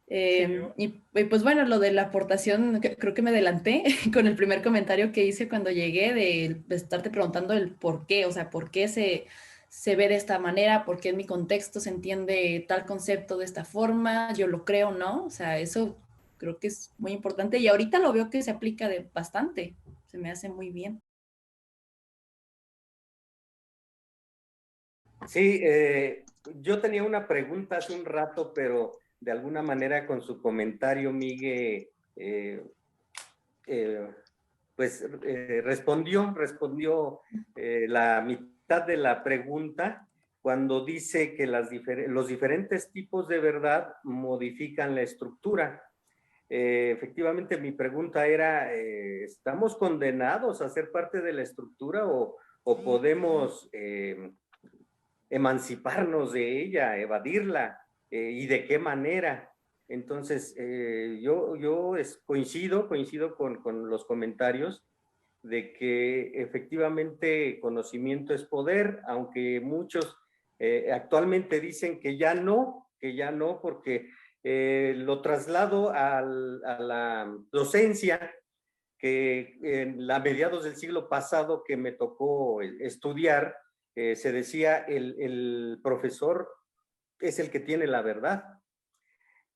Y pues bueno, lo de la aportación, creo que me adelanté con el primer comentario que hice cuando llegué de estarte preguntando el por qué, o sea, por qué se ve de esta manera, por qué en mi contexto se entiende tal concepto de esta forma, yo lo creo, ¿no? O sea, eso creo que es muy importante y ahorita lo veo que se aplica de bastante, se me hace muy bien. Sí, yo tenía una pregunta hace un rato, pero de alguna manera con su comentario, Miguel, respondió la mitad de la pregunta cuando dice que los diferentes tipos de verdad modifican la estructura. Efectivamente, mi pregunta era, ¿estamos condenados a ser parte de la estructura o podemos emanciparnos de ella, evadirla, y de qué manera? Entonces, yo coincido con los comentarios de que efectivamente conocimiento es poder, aunque muchos actualmente dicen que ya no, porque lo traslado a la docencia, que en la mediados del siglo pasado que me tocó estudiar, se decía el profesor es el que tiene la verdad.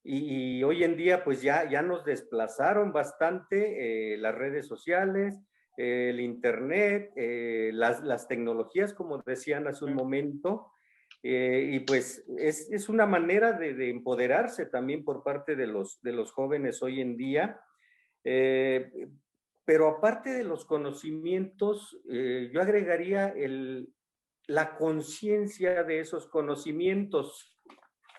Y hoy en día pues ya nos desplazaron bastante las redes sociales, el internet, las tecnologías, como decían hace un momento, y pues es una manera de empoderarse también por parte de los jóvenes hoy en día. Pero aparte de los conocimientos, yo agregaría la conciencia de esos conocimientos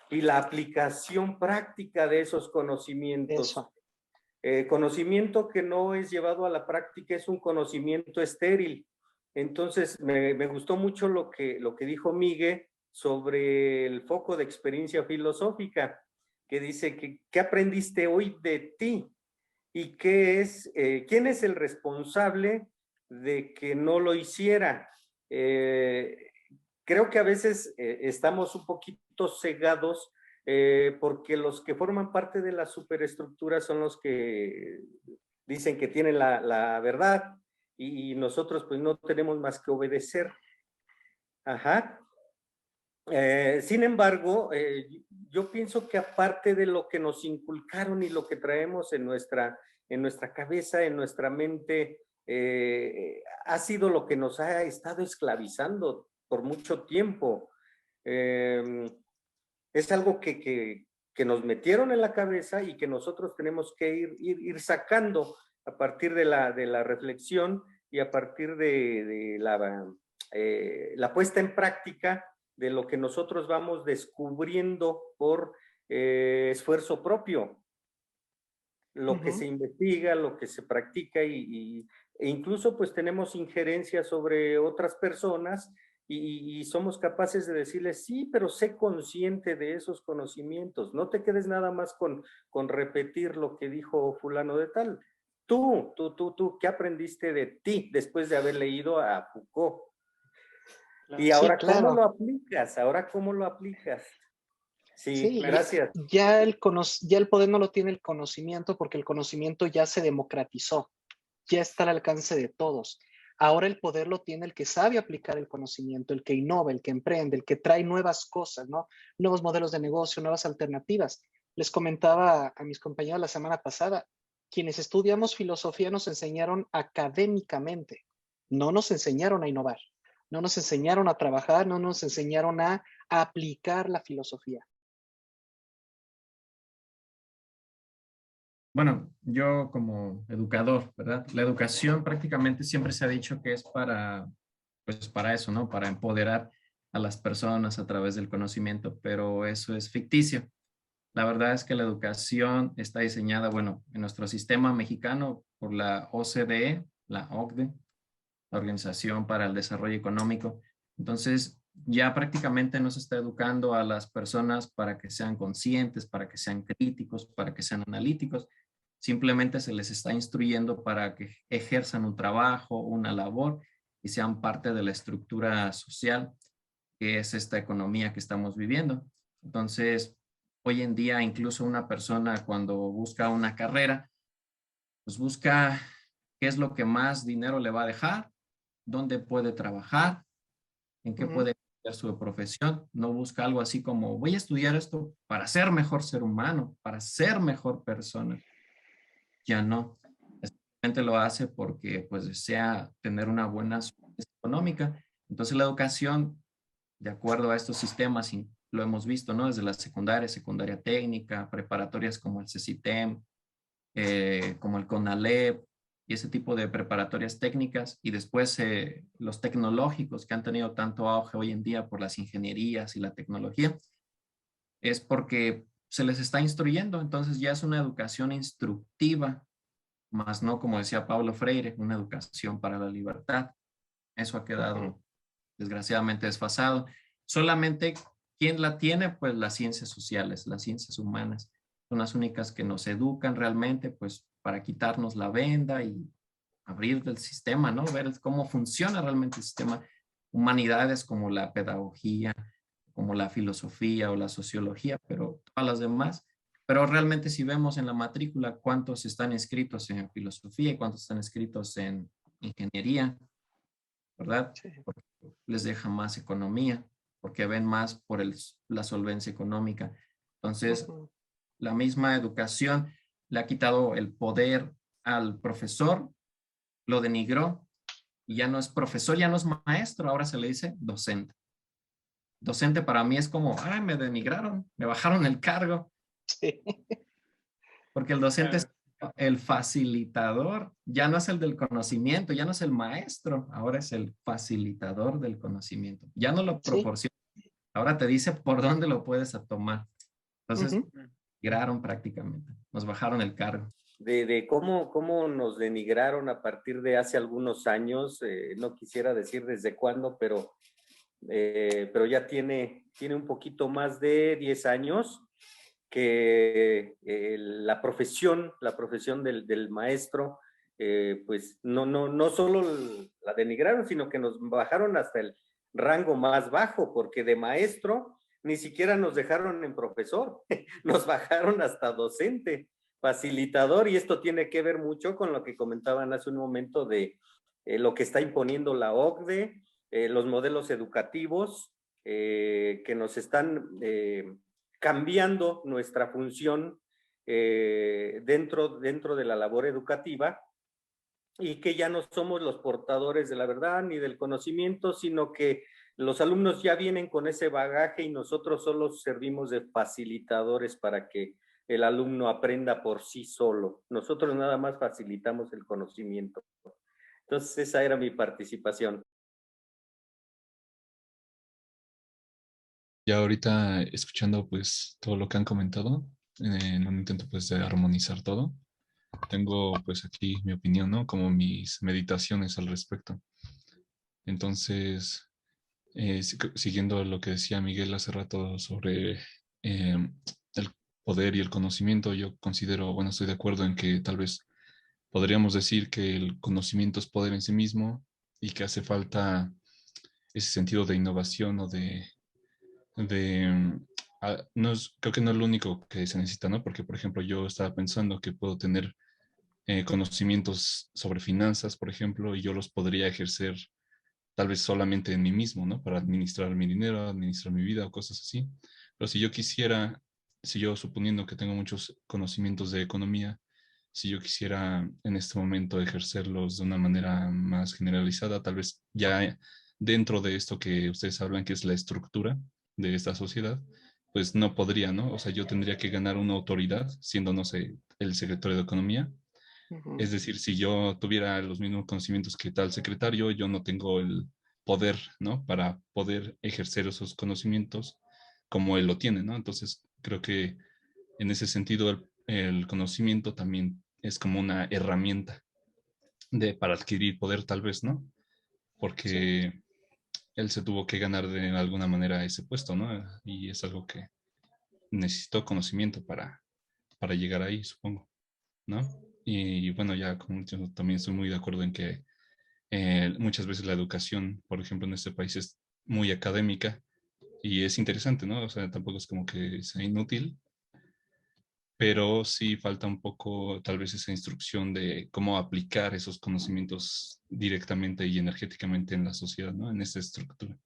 y la aplicación práctica de esos conocimientos. Conocimiento que no es llevado a la práctica es un conocimiento estéril. Entonces, me gustó mucho lo que dijo Miguel sobre el foco de experiencia filosófica, que dice que ¿qué aprendiste hoy de ti? ¿Y quién es el responsable de que no lo hiciera? Creo que a veces estamos un poquito cegados porque los que forman parte de la superestructura son los que dicen que tienen la verdad y nosotros pues no tenemos más que obedecer. Ajá. Sin embargo, yo pienso que aparte de lo que nos inculcaron y lo que traemos en nuestra cabeza, en nuestra mente, ha sido lo que nos ha estado esclavizando por mucho tiempo. Es algo que nos metieron en la cabeza y que nosotros tenemos que ir sacando a partir de la reflexión y a partir de la puesta en práctica de lo que nosotros vamos descubriendo por esfuerzo propio. Lo que se investiga, lo que se practica e incluso pues tenemos injerencia sobre otras personas y somos capaces de decirles, sí, pero sé consciente de esos conocimientos. No te quedes nada más con repetir lo que dijo fulano de tal. Tú, ¿qué aprendiste de ti después de haber leído a Foucault? Y ahora, sí, claro. ¿cómo lo aplicas? Ahora, ¿cómo lo aplicas? Sí, Sí, gracias. Ya el poder no lo tiene el conocimiento porque el conocimiento ya se democratizó, ya está al alcance de todos. Ahora el poder lo tiene el que sabe aplicar el conocimiento, el que innova, el que emprende, el que trae nuevas cosas, ¿no? Nuevos modelos de negocio, nuevas alternativas. Les comentaba a mis compañeros la semana pasada, quienes estudiamos filosofía nos enseñaron académicamente, no nos enseñaron a innovar, no nos enseñaron a trabajar, no nos enseñaron a aplicar la filosofía. Bueno, yo como educador, ¿verdad? La educación prácticamente siempre se ha dicho que es pues para eso, ¿no? Para empoderar a las personas a través del conocimiento, pero eso es ficticio. La verdad es que la educación está diseñada, bueno, en nuestro sistema mexicano por la OCDE, la OCDE, la Organización para el Desarrollo Económico. Entonces, ya prácticamente no se está educando a las personas para que sean conscientes, para que sean críticos, para que sean analíticos. Simplemente se les está instruyendo para que ejerzan un trabajo, una labor y sean parte de la estructura social que es esta economía que estamos viviendo. Entonces, hoy en día incluso una persona cuando busca una carrera, pues busca qué es lo que más dinero le va a dejar, dónde puede trabajar, en qué puede cambiar su profesión. No busca algo así como voy a estudiar esto para ser mejor ser humano, para ser mejor persona. Ya no. Simplemente lo hace porque pues desea tener una buena solvencia económica. Entonces la educación, de acuerdo a estos sistemas, y lo hemos visto, ¿no? Desde la secundaria técnica, preparatorias como el CECITEM, como el CONALEP, y ese tipo de preparatorias técnicas, y después los tecnológicos que han tenido tanto auge hoy en día por las ingenierías y la tecnología, es porque se les está instruyendo, entonces ya es una educación instructiva, más no, como decía Paulo Freire, una educación para la libertad. Eso ha quedado desgraciadamente desfasado. Solamente, ¿quién la tiene? Pues las ciencias sociales, las ciencias humanas. Son las únicas que nos educan realmente, pues para quitarnos la venda y abrir el sistema, ¿no? Ver cómo funciona realmente el sistema. Humanidades como la pedagogía, como la filosofía o la sociología, pero todas las demás. Pero realmente si vemos en la matrícula cuántos están inscritos en filosofía y cuántos están inscritos en ingeniería, ¿verdad? Sí. Porque les deja más economía, porque ven más por la solvencia económica. Entonces, la misma educación le ha quitado el poder al profesor, lo denigró, y ya no es profesor, ya no es maestro, ahora se le dice docente. Docente para mí es como, ay, me denigraron, me bajaron el cargo. Sí. Porque el docente es el facilitador, ya no es el del conocimiento, ya no es el maestro, ahora es el facilitador del conocimiento. Ya no lo proporciona, ahora te dice por dónde lo puedes tomar. Entonces, migraron prácticamente, nos bajaron el cargo. De cómo nos denigraron a partir de hace algunos años, no quisiera decir desde cuándo, pero ya tiene un poquito más de 10 años que la profesión del maestro, pues no solo la denigraron, sino que nos bajaron hasta el rango más bajo, porque de maestro ni siquiera nos dejaron en profesor, nos bajaron hasta docente, facilitador, y esto tiene que ver mucho con lo que comentaban hace un momento de lo que está imponiendo la OCDE, los modelos educativos que nos están cambiando nuestra función dentro de la labor educativa, y que ya no somos los portadores de la verdad ni del conocimiento, sino que los alumnos ya vienen con ese bagaje y nosotros solo servimos de facilitadores para que el alumno aprenda por sí solo. Nosotros nada más facilitamos el conocimiento. Entonces esa era mi participación. Ya ahorita escuchando pues todo lo que han comentado, en un intento pues de armonizar todo, tengo pues aquí mi opinión, ¿no? Como mis meditaciones al respecto. Entonces, siguiendo lo que decía Miguel hace rato sobre el poder y el conocimiento, yo considero, bueno, estoy de acuerdo en que tal vez podríamos decir que el conocimiento es poder en sí mismo y que hace falta ese sentido de innovación o no es, creo que no es lo único que se necesita, ¿no? Porque, por ejemplo, yo estaba pensando que puedo tener conocimientos sobre finanzas, por ejemplo, y yo los podría ejercer tal vez solamente en mí mismo, ¿no? Para administrar mi dinero, administrar mi vida o cosas así. Pero si yo quisiera, si yo suponiendo que tengo muchos conocimientos de economía, si yo quisiera en este momento ejercerlos de una manera más generalizada, tal vez ya dentro de esto que ustedes hablan, que es la estructura de esta sociedad, pues no podría, ¿no? O sea, yo tendría que ganar una autoridad siendo, no sé, el secretario de Economía. Es decir, si yo tuviera los mismos conocimientos que tal secretario, yo no tengo el poder, ¿no? Para poder ejercer esos conocimientos como él lo tiene, ¿no? Entonces, creo que en ese sentido el conocimiento también es como una herramienta para adquirir poder, tal vez, ¿no? Porque él se tuvo que ganar de alguna manera ese puesto, ¿no? Y es algo que necesitó conocimiento para llegar ahí, supongo, ¿no? Y bueno, ya como yo también estoy muy de acuerdo en que muchas veces la educación, por ejemplo, en este país es muy académica y es interesante, ¿no? O sea, tampoco es como que sea inútil, pero sí falta un poco tal vez esa instrucción de cómo aplicar esos conocimientos directamente y energéticamente en la sociedad, ¿no? En esa estructura.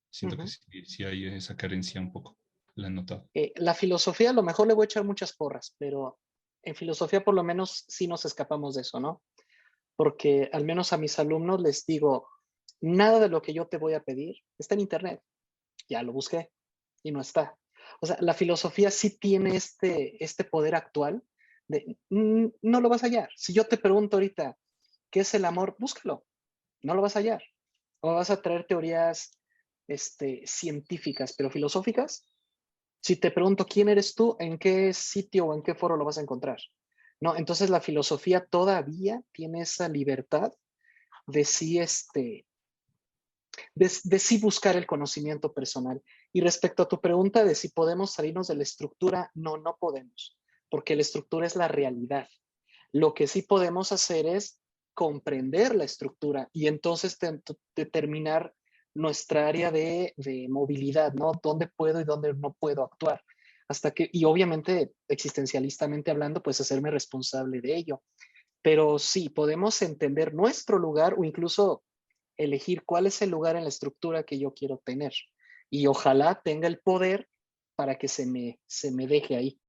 Siento que sí hay esa carencia un poco, la he notado. La filosofía, a lo mejor le voy a echar muchas porras, pero en filosofía por lo menos sí nos escapamos de eso, ¿no? Porque al menos a mis alumnos les digo, nada de lo que yo te voy a pedir está en internet. Ya lo busqué y no está. O sea, la filosofía sí tiene este poder actual de no lo vas a hallar. Si yo te pregunto ahorita, ¿qué es el amor? Búscalo, no lo vas a hallar. O vas a traer teorías científicas, pero filosóficas. Si te pregunto quién eres tú, ¿en qué sitio o en qué foro lo vas a encontrar? ¿No? Entonces la filosofía todavía tiene esa libertad de sí, de sí buscar el conocimiento personal. Y respecto a tu pregunta de si podemos salirnos de la estructura, no, no podemos, porque la estructura es la realidad. Lo que sí podemos hacer es comprender la estructura y entonces determinar nuestra área de movilidad, ¿no? ¿Dónde puedo y dónde no puedo actuar? Hasta que, y obviamente, existencialistamente hablando, pues hacerme responsable de ello. Pero sí, podemos entender nuestro lugar o incluso elegir cuál es el lugar en la estructura que yo quiero tener. Y ojalá tenga el poder para que se me deje ahí.